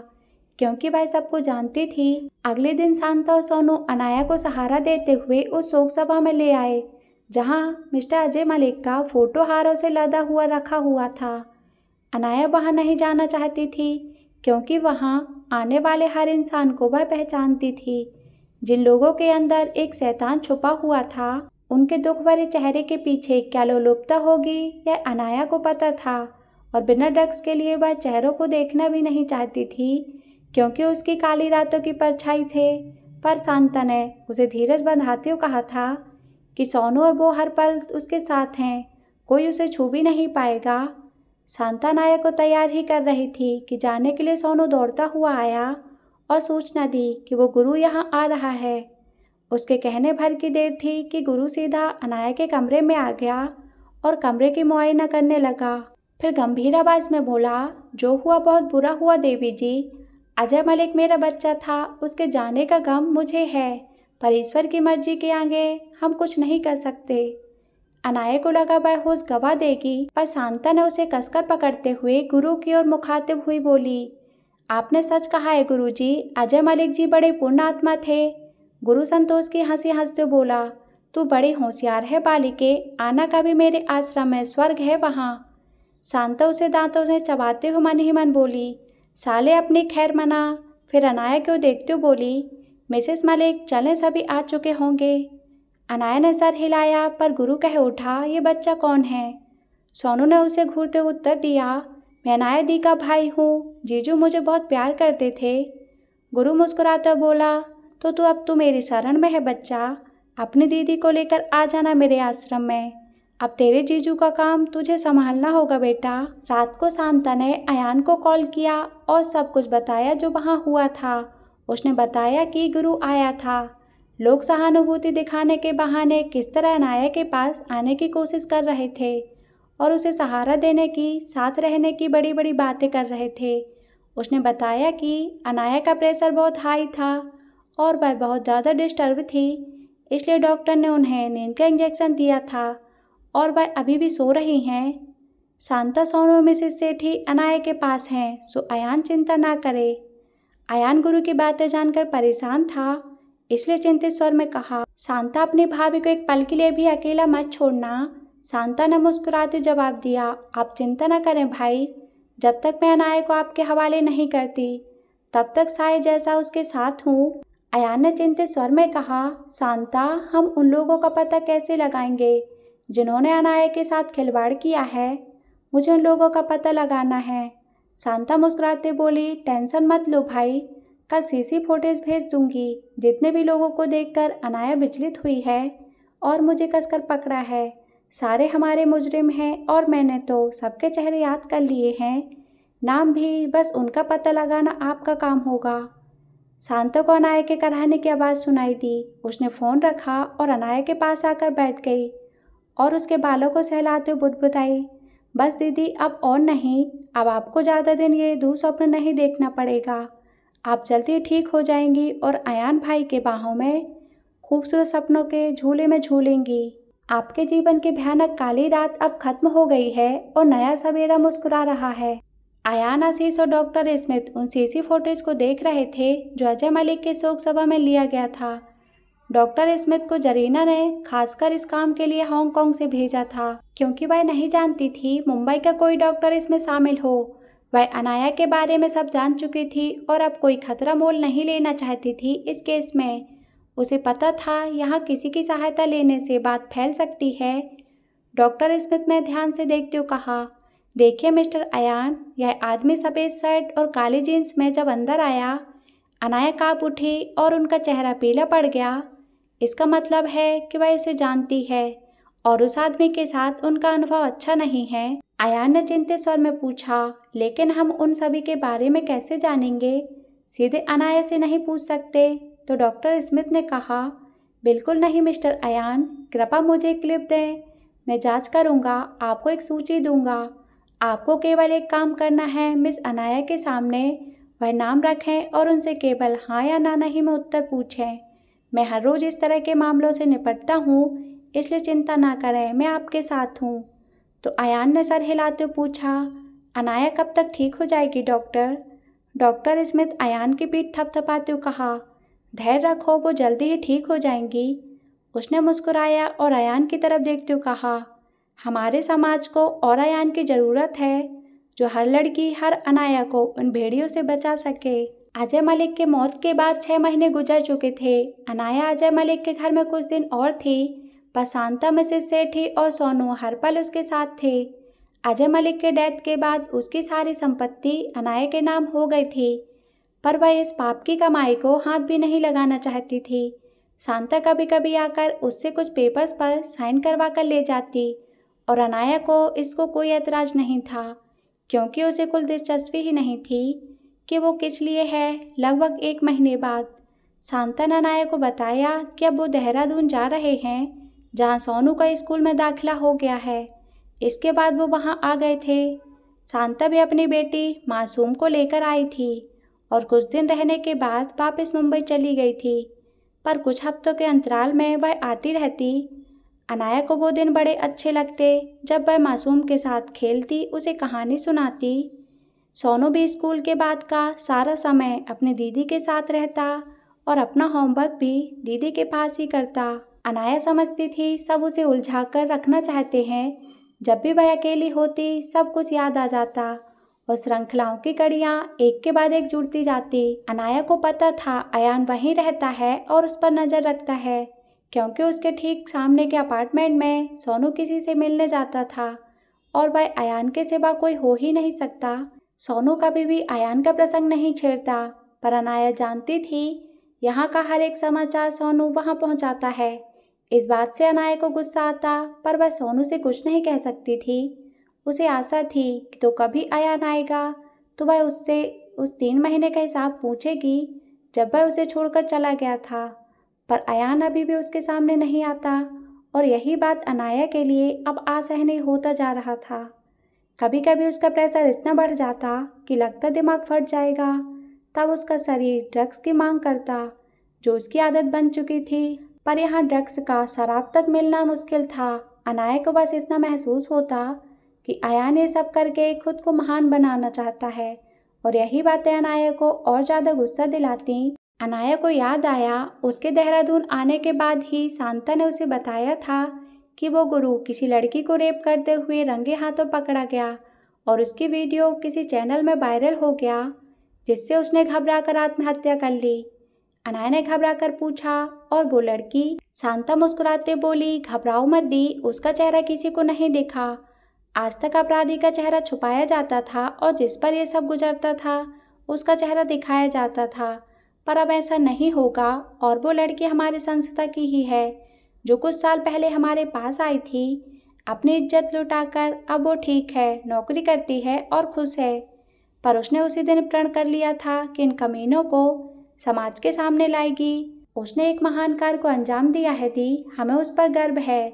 क्योंकि वह सबको जानती थी। अगले दिन शांता और सोनू अनाया को सहारा देते हुए उस शोक सभा में ले आए जहां मिस्टर अजय मलिक का फोटो हारों से लदा हुआ रखा हुआ था। अनाया वहां नहीं जाना चाहती थी, क्योंकि वहां आने वाले हर इंसान को वह पहचानती थी। जिन लोगों के अंदर एक शैतान छुपा हुआ था, उनके दुख भरे चेहरे के पीछे क्या लोलुपता होगी यह अनाया को पता था, और बिना ड्रग्स के लिए वह चेहरों को देखना भी नहीं चाहती थी, क्योंकि उसकी काली रातों की परछाई थे। पर शांता ने उसे धीरज बंधाते हुए कहा था कि सोनू और वो हर पल उसके साथ हैं, कोई उसे छू भी नहीं पाएगा। शांता अनाया को तैयार ही कर रही थी कि जाने के लिए सोनू दौड़ता हुआ आया और सूचना दी कि वो गुरु यहाँ आ रहा है। उसके कहने भर की देर थी कि गुरु सीधा अनाया के कमरे में आ गया और कमरे की मुआयना करने लगा। फिर गंभीर आवाज में बोला, जो हुआ बहुत बुरा हुआ देवी जी। अजय मलिक मेरा बच्चा था, उसके जाने का गम मुझे है, पर ईश्वर की मर्जी के आगे हम कुछ नहीं कर सकते। अनाया को लगा वह होश गवा देगी, पर शांता ने उसे कसकर पकड़ते हुए गुरु की ओर मुखातिब हुई बोली, आपने सच कहा है गुरुजी, अजय मलिक जी बड़े पूर्ण आत्मा थे। गुरु संतोष की हंसी हंसते बोला, तू बड़ी होशियार है बालिके, आना कभी मेरे आश्रम में, स्वर्ग है वहाँ। शांता उसे दांतों से चबाते हुए मन ही मन बोली, साले अपनी खैर मना। फिर अनाया को देखते हुए बोली, मिसेस मलिक चलें, सभी आ चुके होंगे। अनाया ने सर हिलाया, पर गुरु कह उठा, ये बच्चा कौन है? सोनू ने उसे घूरते उत्तर दिया, मैं अनाया दी का भाई हूँ, जीजू मुझे बहुत प्यार करते थे। गुरु मुस्कुराता बोला, तो तू मेरी शरण में है बच्चा, अपनी दीदी को लेकर आ जाना मेरे आश्रम में। अब तेरे जीजू का काम तुझे संभालना होगा बेटा। रात को शांता ने अयान को कॉल किया और सब कुछ बताया जो वहाँ हुआ था। उसने बताया कि गुरु आया था। लोग सहानुभूति दिखाने के बहाने किस तरह अनाया के पास आने की कोशिश कर रहे थे और उसे सहारा देने की, साथ रहने की बड़ी बड़ी बातें कर रहे थे। उसने बताया कि अनाया का प्रेशर बहुत हाई था और वह बहुत ज़्यादा डिस्टर्ब थी, इसलिए डॉक्टर ने उन्हें नींद का इंजेक्शन दिया था और वह अभी भी सो रही हैं। शांता सोनू मिसेस सेठी अनाया के पास हैं, सो अयान चिंता ना करे। अयान गुरु की बातें जानकर परेशान था, इसलिए चिंतित स्वर में कहा, शांता अपनी भाभी को एक पल के लिए भी अकेला मत छोड़ना। शांता ने मुस्कुराते जवाब दिया, आप चिंता न करें भाई, जब तक मैं अनाया को आपके हवाले नहीं करती तब तक साय जैसा उसके साथ हूँ। अयान ने चिंतित स्वर में कहा, शांता, हम उन लोगों का पता कैसे लगाएंगे जिन्होंने अनाया के साथ खिलवाड़ किया है? मुझे उन लोगों का पता लगाना है। शांता मुस्कुराते बोली, टेंशन मत लो भाई, कल सीसी फुटेज भेज दूंगी। जितने भी लोगों को देखकर अनाया विचलित हुई है और मुझे कसकर पकड़ा है, सारे हमारे मुजरिम हैं और मैंने तो सबके चेहरे याद कर लिए हैं, नाम भी, बस उनका पता लगाना आपका काम होगा। शांता को अनाया के कराहने की आवाज़ सुनाई दी। उसने फ़ोन रखा और अनाया के पास आकर बैठ गई और उसके बालों को सहलाते हुए बुदबुदाई, बस दीदी, अब और नहीं, अब आपको ज़्यादा दिन ये दुःस्वप्न नहीं देखना पड़ेगा। आप जल्दी ठीक हो जाएंगी और अयान भाई के बाहों में खूबसूरत सपनों के झूले में झूलेंगी। आपके जीवन की भयानक काली रात अब खत्म हो गई है और नया सवेरा मुस्कुरा रहा है। अयान, आशीष और डॉक्टर स्मिथ उन सीसी फुटेज को देख रहे थे जो अजय मलिक के शोक सभा में लिया गया था। डॉक्टर स्मिथ को जरीना ने खासकर इस काम के लिए हांगकांग से भेजा था, क्योंकि वह नहीं जानती थी मुंबई का कोई डॉक्टर इसमें शामिल हो। वह अनाया के बारे में सब जान चुकी थी और अब कोई खतरा मोल नहीं लेना चाहती थी इस केस में। उसे पता था यहाँ किसी की सहायता लेने से बात फैल सकती है। डॉक्टर स्मिथ ने ध्यान से देखते हुए कहा, देखिए मिस्टर अयान, यह आदमी सफ़ेद शर्ट और काली जीन्स में जब अंदर आया, अनाया काँप उठी और उनका चेहरा पीला पड़ गया। इसका मतलब है कि वह इसे जानती है और उस आदमी के साथ उनका अनुभव अच्छा नहीं है। अयान ने चिंतित स्वर में पूछा, लेकिन हम उन सभी के बारे में कैसे जानेंगे? सीधे अनाया से नहीं पूछ सकते? तो डॉक्टर स्मिथ ने कहा, बिल्कुल नहीं मिस्टर अयान, कृपया मुझे एक क्लिप दें, मैं जांच करूंगा, आपको एक सूची दूंगा। आपको केवल एक काम करना है, मिस अनाया के सामने वह नाम रखें और उनसे केवल हाँ या ना नहीं में उत्तर पूछें। मैं हर रोज़ इस तरह के मामलों से निपटता हूँ, इसलिए चिंता ना करें, मैं आपके साथ हूँ। तो अयान ने सर हिलाते हुए पूछा, अनाया कब तक ठीक हो जाएगी डॉक्टर? डॉक्टर स्मिथ अयान की पीठ थपथपाते हुए कहा, धैर्य रखो, वो जल्दी ही ठीक हो जाएंगी। उसने मुस्कुराया और अयान की तरफ देखते हुए कहा, हमारे समाज को और अयान की ज़रूरत है, जो हर लड़की, हर अनाया को उन भेड़ियों से बचा सके। अजय मलिक के मौत के बाद 6 महीने गुजर चुके थे। अनाया अजय मलिक के घर में कुछ दिन और थी, पर शांता, मिसेस सेठी और सोनू हर पल उसके साथ थे। अजय मलिक के डेथ के बाद उसकी सारी संपत्ति अनाया के नाम हो गई थी, पर वह इस पाप की कमाई को हाथ भी नहीं लगाना चाहती थी। शांता कभी कभी आकर उससे कुछ पेपर्स पर साइन करवा कर ले जाती और अनाया को इसको कोई ऐतराज नहीं था, क्योंकि उसे कुल दिलचस्पी ही नहीं थी कि वो किस लिए है। लगभग 1 महीने बाद शांता ने अनाया को बताया कि अब वो देहरादून जा रहे हैं, जहाँ सोनू का स्कूल में दाखिला हो गया है। इसके बाद वो वहाँ आ गए थे। शांता भी अपनी बेटी मासूम को लेकर आई थी और कुछ दिन रहने के बाद वापस मुंबई चली गई थी, पर कुछ हफ्तों के अंतराल में वह आती रहती। अनाया को वो दिन बड़े अच्छे लगते जब वह मासूम के साथ खेलती, उसे कहानी सुनाती। सोनू भी स्कूल के बाद का सारा समय अपनी दीदी के साथ रहता और अपना होमवर्क भी दीदी के पास ही करता। अनाया समझती थी सब उसे उलझा कर रखना चाहते हैं। जब भी वह अकेली होती सब कुछ याद आ जाता और श्रृंखलाओं की कड़ियाँ एक के बाद एक जुड़ती जाती। अनाया को पता था अयान वहीं रहता है और उस पर नज़र रखता है, क्योंकि उसके ठीक सामने के अपार्टमेंट में सोनू किसी से मिलने जाता था और वह अयान के सिवा कोई हो ही नहीं सकता। सोनू कभी भी अयान का प्रसंग नहीं छेड़ता, पर अनाया जानती थी यहाँ का हर एक समाचार सोनू वहाँ पहुँचाता है। इस बात से अनाया को गुस्सा आता, पर वह सोनू से कुछ नहीं कह सकती थी। उसे आशा थी कि तो कभी अयान आएगा तो वह उससे उस 3 महीने का हिसाब पूछेगी जब वह उसे छोड़कर चला गया था। पर अयान अभी भी उसके सामने नहीं आता और यही बात अनाया के लिए अब असहनीय होता जा रहा था। कभी कभी उसका प्रेशर इतना बढ़ जाता कि लगता दिमाग फट जाएगा। तब उसका शरीर ड्रग्स की मांग करता, जो उसकी आदत बन चुकी थी। पर यहाँ ड्रग्स का शराब तक मिलना मुश्किल था। अनाया को बस इतना महसूस होता कि अयान ये सब करके खुद को महान बनाना चाहता है और यही बातें अनाया को और ज़्यादा गुस्सा दिलाती। अनाया को याद आया उसके देहरादून आने के बाद ही शांता ने उसे बताया था कि वो गुरु किसी लड़की को रेप करते हुए रंगे हाथों पकड़ा गया और उसकी वीडियो किसी चैनल में वायरल हो गया, जिससे उसने घबराकर आत्महत्या कर ली। अनाया ने घबराकर पूछा, और वो लड़की? शांता मुस्कुराते बोली, घबराओ मत दी, उसका चेहरा किसी को नहीं दिखा। आज तक अपराधी का चेहरा छुपाया जाता था और जिस पर यह सब गुजरता था उसका चेहरा दिखाया जाता था, पर अब ऐसा नहीं होगा। और वो लड़की हमारी संस्था की ही है जो कुछ साल पहले हमारे पास आई थी। अपनी इज्जत लुटाकर अब वो ठीक है, नौकरी करती है और खुश है। पर उसने उसी दिन प्रण कर लिया था कि इन कमीनों को समाज के सामने लाएगी। उसने एक महान कार्य को अंजाम दिया है दी, हमें उस पर गर्व है।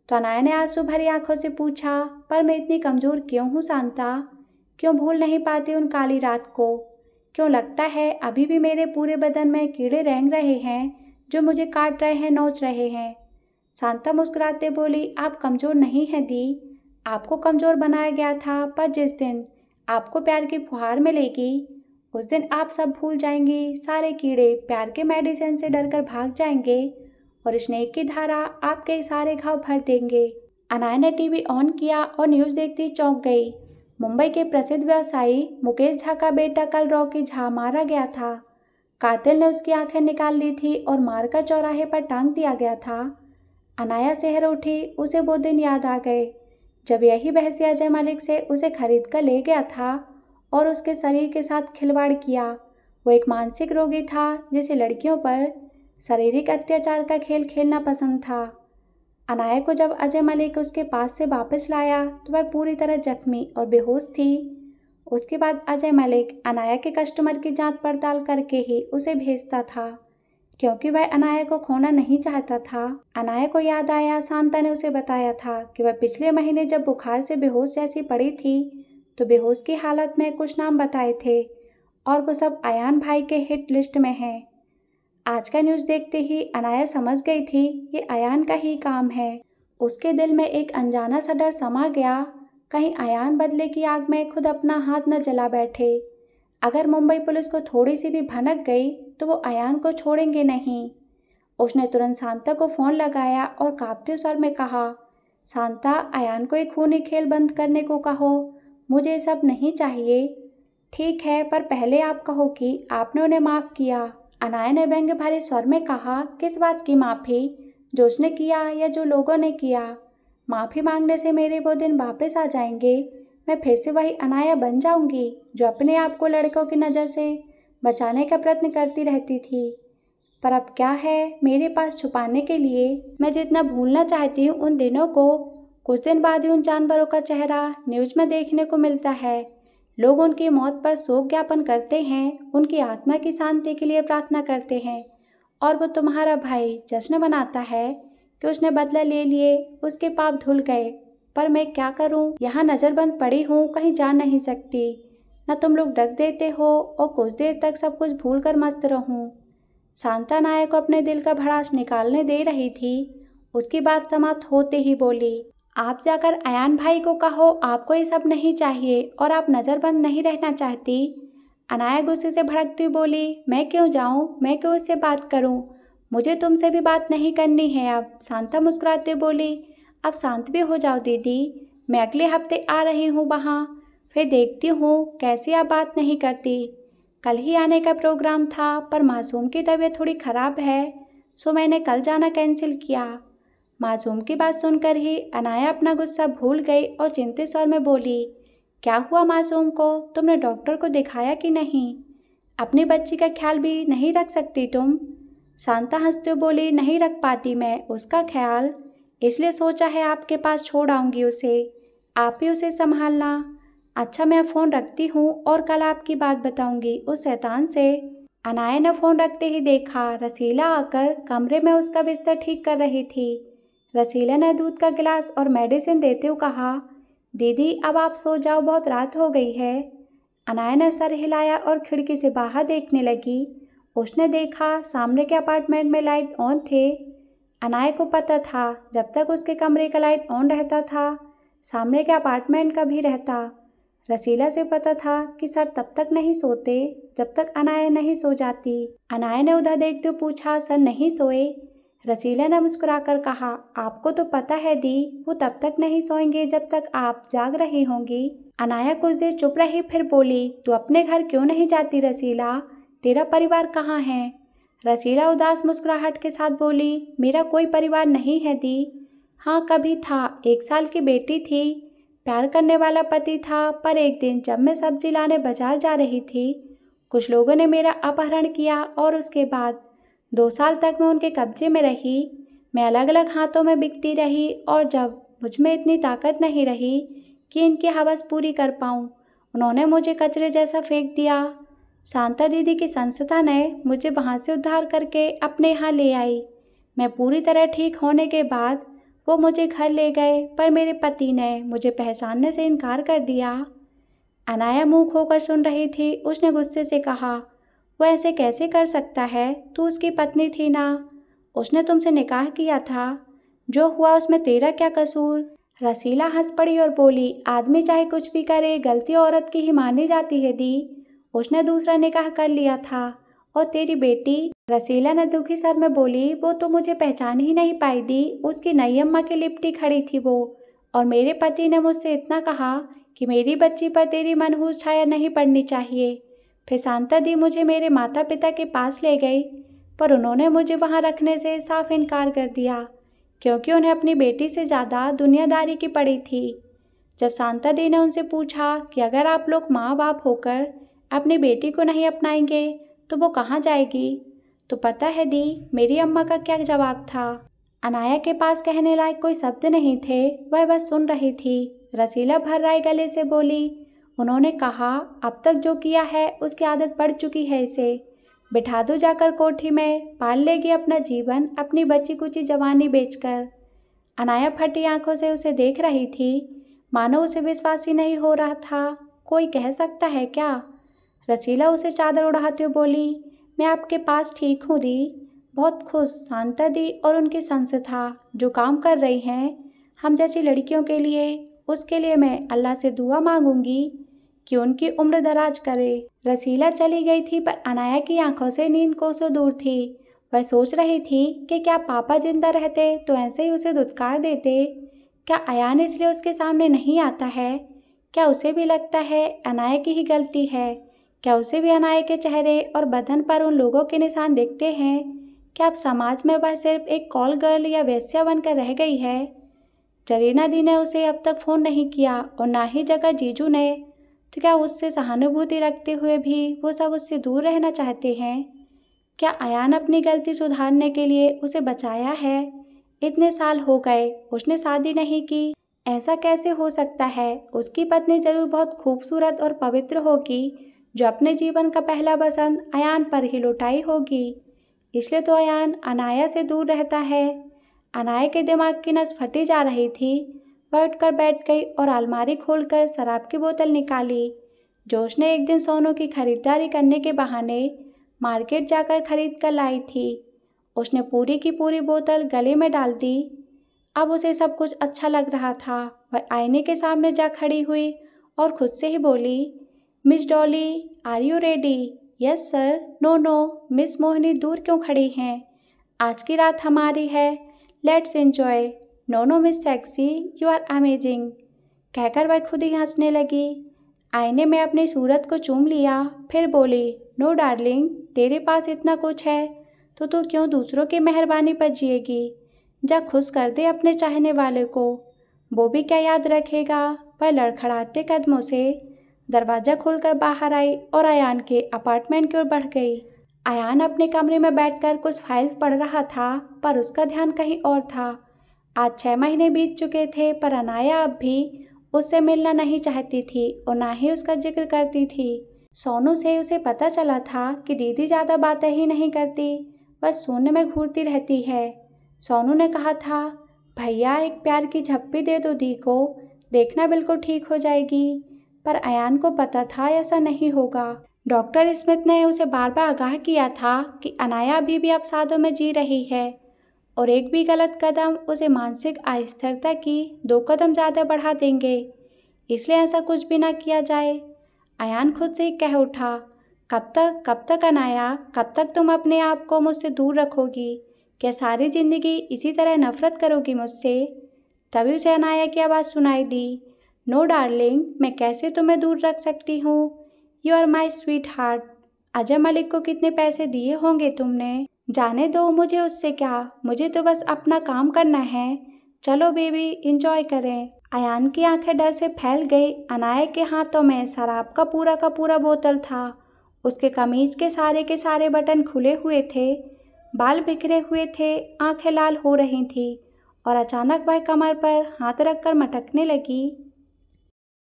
तो अनाया ने आंसू भरी आंखों से पूछा, पर मैं इतनी कमज़ोर क्यों हूँ शांता? क्यों भूल नहीं पाती उन काली रात को? क्यों लगता है अभी भी मेरे पूरे बदन में कीड़े रेंग रहे हैं जो मुझे काट रहे हैं, नोच रहे हैं? शांता मुस्कुराते बोली, आप कमज़ोर नहीं हैं दी, आपको कमज़ोर बनाया गया था, पर जिस दिन आपको प्यार की फुहार मिलेगी उस दिन आप सब भूल जाएंगी। सारे कीड़े प्यार के मेडिसिन से डरकर भाग जाएंगे और स्नेह की धारा आपके सारे घाव भर देंगे। अनाया ने टीवी ऑन किया और न्यूज़ देखती चौंक गई। मुंबई के प्रसिद्ध व्यवसायी मुकेश झा का बेटा कल रॉकी झा मारा गया था। कातिल ने उसकी आंखें निकाल ली थी और मारकर चौराहे पर टांग दिया गया था। अनाया सिहर उठी, उसे वो दिन याद आ गए जब यही बहसिया अजय मलिक से उसे खरीद कर ले गया था और उसके शरीर के साथ खिलवाड़ किया। वो एक मानसिक रोगी था जिसे लड़कियों पर शारीरिक अत्याचार का खेल खेलना पसंद था। अनाया को जब अजय मलिक उसके पास से वापस लाया तो वह पूरी तरह जख्मी और बेहोश थी। उसके बाद अजय मलिक अनाया के कस्टमर की जांच पड़ताल करके ही उसे भेजता था, क्योंकि वह अनाया को खोना नहीं चाहता था। अनाया को याद आया शांता ने उसे बताया था कि वह पिछले महीने जब बुखार से बेहोश जैसी पड़ी थी तो बेहोश की हालत में कुछ नाम बताए थे और वो सब अयान भाई के हिट लिस्ट में हैं। आज का न्यूज़ देखते ही अनाया समझ गई थी ये अयान का ही काम है। उसके दिल में एक अनजाना सा डर समा गया, कहीं अयान बदले की आग में खुद अपना हाथ न जला बैठे। अगर मुंबई पुलिस को थोड़ी सी भी भनक गई तो वो अयान को छोड़ेंगे नहीं। उसने तुरंत शांता को फ़ोन लगाया और कांपते स्वर में कहा, शांता, अयान को एक खूनी खेल बंद करने को कहो, मुझे ये सब नहीं चाहिए। ठीक है, पर पहले आप कहो कि आपने उन्हें माफ़ किया। अनाया ने व्यंग्य भरे स्वर में कहा, किस बात की माफ़ी? जो उसने किया या जो लोगों ने किया? माफ़ी मांगने से मेरे वो दिन वापस आ जाएंगे। मैं फिर से वही अनाया बन जाऊंगी जो अपने आप को लड़कों की नज़र से बचाने का प्रयत्न करती रहती थी। पर अब क्या है मेरे पास छुपाने के लिए? मैं जितना भूलना चाहती हूँ उन दिनों को, कुछ दिन बाद ही उन जानवरों का चेहरा न्यूज़ में देखने को मिलता है। लोग उनकी मौत पर शोक ज्ञापन करते हैं, उनकी आत्मा की शांति के लिए प्रार्थना करते हैं, और वो तुम्हारा भाई जश्न मनाता है कि उसने बदला ले लिए, उसके पाप धुल गए। पर मैं क्या करूं? यहाँ नज़रबंद पड़ी हूँ, कहीं जा नहीं सकती। न तुम लोग ढक देते हो और कुछ देर तक सब कुछ भूल कर मस्त रहूं। शांता नायक को अपने दिल का भड़ास निकालने दे रही थी। उसकी बात समाप्त होते ही बोली, आप जाकर अयान भाई को कहो आपको ये सब नहीं चाहिए और आप नज़रबंद नहीं रहना चाहती। अनाया गुस्से से भड़कती हुई बोली, मैं क्यों जाऊं? मैं क्यों उससे बात करूं? मुझे तुमसे भी बात नहीं करनी है अब। शांता मुस्कुराते बोली, अब शांत भी हो जाओ दीदी, मैं अगले हफ्ते आ रही हूँ वहाँ, फिर देखती हूँ कैसी आप बात नहीं करती। कल ही आने का प्रोग्राम था पर मासूम की तबीयत थोड़ी ख़राब है, सो मैंने कल जाना कैंसिल किया। मासूम की बात सुनकर ही अनाया अपना गुस्सा भूल गई और चिंतित स्वर में बोली, क्या हुआ मासूम को? तुमने डॉक्टर को दिखाया कि नहीं? अपनी बच्ची का ख्याल भी नहीं रख सकती तुम? शांता हंसते हुए बोली, नहीं रख पाती मैं उसका ख्याल, इसलिए सोचा है आपके पास छोड़ आऊँगी उसे, आप ही उसे संभालना। अच्छा, मैं फ़ोन रखती हूँ और कल आपकी बात बताऊँगी उस शैतान से। अनाया ने फ़ोन रखते ही देखा रसीला आकर कमरे में उसका बिस्तर ठीक कर रही थी। रसीला ने दूध का गिलास और मेडिसिन देते हुए कहा, दीदी अब आप सो जाओ, बहुत रात हो गई है। अनाया ने सर हिलाया और खिड़की से बाहर देखने लगी। उसने देखा सामने के अपार्टमेंट में लाइट ऑन थे। अनाया को पता था जब तक उसके कमरे का लाइट ऑन रहता था, सामने के अपार्टमेंट का भी रहता। रसीला से पता था कि सर तब तक नहीं सोते जब तक अनाया नहीं सो जाती। अनाया ने उधर देखते हुए पूछा, सर नहीं सोए? रसीला ने मुस्कुराकर कहा, आपको तो पता है दी, वो तब तक नहीं सोएंगे जब तक आप जाग रही होंगी। अनाया कुछ देर चुप रही, फिर बोली, तू अपने घर क्यों नहीं जाती रसीला? तेरा परिवार कहाँ है? रसीला उदास मुस्कुराहट के साथ बोली, मेरा कोई परिवार नहीं है दी। हाँ कभी था, 1 साल की बेटी थी, प्यार करने वाला पति था, पर एक दिन जब मैं सब्जी लाने बाजार जा रही थी, कुछ लोगों ने मेरा अपहरण किया और उसके बाद 2 साल तक मैं उनके कब्जे में रही। मैं अलग अलग हाथों में बिकती रही और जब मुझ में इतनी ताकत नहीं रही कि इनकी हवस पूरी कर पाऊँ, उन्होंने मुझे कचरे जैसा फेंक दिया। शांता दीदी की संस्था ने मुझे वहाँ से उद्धार करके अपने यहाँ ले आई। मैं पूरी तरह ठीक होने के बाद वो मुझे घर ले गए, पर मेरे पति ने मुझे पहचानने से इनकार कर दिया। अनाया मुंह खोकर सुन रही थी। उसने गुस्से से कहा, वो ऐसे कैसे कर सकता है? तू उसकी पत्नी थी ना, उसने तुमसे निकाह किया था, जो हुआ उसमें तेरा क्या कसूर? रसीला हंस पड़ी और बोली, आदमी चाहे कुछ भी करे, गलती औरत की ही मानी जाती है दी। उसने दूसरा निकाह कर लिया था। और तेरी बेटी? रसीला ने दुखी सर में बोली, वो तो मुझे पहचान ही नहीं पाई दी, उसकी नई अम्मा की लिपटी खड़ी थी वो। और मेरे पति ने मुझसे इतना कहा कि मेरी बच्ची पर तेरी मनहूस छाया नहीं पड़नी चाहिए। फिर शांता दी मुझे मेरे माता पिता के पास ले गई, पर उन्होंने मुझे वहाँ रखने से साफ इनकार कर दिया, क्योंकि उन्हें अपनी बेटी से ज़्यादा दुनियादारी की पड़ी थी। जब शांता दी ने उनसे पूछा कि अगर आप लोग माँ बाप होकर अपनी बेटी को नहीं अपनाएंगे तो वो कहाँ जाएगी, तो पता है दी मेरी अम्मा का क्या जवाब था? अनाया के पास कहने लायक कोई शब्द नहीं थे, वह बस सुन रही थी। रसीला भर्राए गले से बोली, उन्होंने कहा अब तक जो किया है उसकी आदत पड़ चुकी है, इसे बिठा दो जाकर कोठी में, पाल लेगी अपना जीवन अपनी बची कुची जवानी बेचकर। अनाया फटी आंखों से उसे देख रही थी, मानो उसे विश्वास ही नहीं हो रहा था। कोई कह सकता है क्या? रसीला उसे चादर उड़ाते हुए बोली, मैं आपके पास ठीक हूँ दी, बहुत खुश। शांता दी और उनकी संस्था जो काम कर रही हैं हम जैसी लड़कियों के लिए, उसके लिए मैं अल्लाह से दुआ मांगूंगी कि उनकी उम्र दराज करे। रसीला चली गई थी, पर अनाया की आंखों से नींद कोसों दूर थी। वह सोच रही थी कि क्या पापा जिंदा रहते तो ऐसे ही उसे धुतकार देते? क्या अयान इसलिए उसके सामने नहीं आता है? क्या उसे भी लगता है अनाया की ही गलती है? क्या उसे भी अनाया के चेहरे और बदन पर उन लोगों के निशान दिखते हैं? क्या अब समाज में वह सिर्फ एक कॉल गर्ल या वेश्या बनकर रह गई है? जरीना दी ने उसे अब तक फोन नहीं किया और ना ही जगह जीजू ने, तो क्या उससे सहानुभूति रखते हुए भी वो सब उससे दूर रहना चाहते हैं? क्या अयान अपनी गलती सुधारने के लिए उसे बचाया है? इतने साल हो गए, उसने शादी नहीं की, ऐसा कैसे हो सकता है? उसकी पत्नी जरूर बहुत खूबसूरत और पवित्र होगी, जो अपने जीवन का पहला बसंत अयान पर ही लुटाई होगी। इसलिए तो अयान अनाया से दूर रहता है। अनाया के दिमाग की नस फटी जा रही थी। वह उठकर बैठ गई और अलमारी खोलकर शराब की बोतल निकाली, जो उसने एक दिन सोनू की खरीदारी करने के बहाने मार्केट जाकर खरीद कर लाई थी। उसने पूरी की पूरी बोतल गले में डाल दी। अब उसे सब कुछ अच्छा लग रहा था। वह आईने के सामने जा खड़ी हुई और खुद से ही बोली, miss Dolly, are you ready? Yes sir. No no, miss Mohini दूर क्यों खड़ी हैं? आज की रात हमारी है, let's enjoy. No no miss sexy, you are amazing, कहकर वह खुद ही हंसने लगी। आईने में अपनी सूरत को चूम लिया, फिर बोली, नो डार्लिंग, तेरे पास इतना कुछ है तो तू क्यों दूसरों की मेहरबानी पर जिएगी? जा खुश कर दे अपने चाहने वाले को, वो भी क्या याद रखेगा? वह लड़खड़ाते कदमों से दरवाजा खोलकर बाहर आई और अयान के अपार्टमेंट की ओर बढ़ गई। अयान अपने कमरे में बैठकर कुछ फाइल्स पढ़ रहा था, पर उसका ध्यान कहीं और था। आज 6 महीने बीत चुके थे, पर अनाया अब भी उससे मिलना नहीं चाहती थी और ना ही उसका जिक्र करती थी। सोनू से उसे पता चला था कि दीदी ज़्यादा बातें ही नहीं करती, बस शून्य में घूरती रहती है। सोनू ने कहा था, भैया एक प्यार की झप्पी दे दो दी को, देखना बिल्कुल ठीक हो जाएगी। पर अयान को पता था ऐसा नहीं होगा। डॉक्टर स्मिथ ने उसे बार बार आगाह किया था कि अनाया अभी भी अवसादों में जी रही है। और एक भी गलत कदम उसे मानसिक अस्थिरता की 2 कदम ज़्यादा बढ़ा देंगे। इसलिए ऐसा कुछ भी ना किया जाए। अयान खुद से ही कह उठा, कब तक अनाया, कब तक तुम अपने आप को मुझसे दूर रखोगी? क्या सारी ज़िंदगी इसी तरह नफरत करोगी मुझसे? तभी उसे अनाया की आवाज़ सुनाई दी, नो डार्लिंग, मैं कैसे तुम्हें दूर रख सकती हूँ? You are my sweetheart. Ajay Malik को कितने पैसे दिए होंगे तुमने? जाने दो, मुझे उससे क्या, मुझे तो बस अपना काम करना है। चलो बेबी, इंजॉय करें। अयान की आंखें डर से फैल गई। अनाया के हाथों में शराब का पूरा बोतल था। उसके कमीज के सारे बटन खुले हुए थे, बाल बिखरे हुए थे, आंखें लाल हो रही थीं और अचानक वह कमर पर हाथ रखकर मटकने लगी।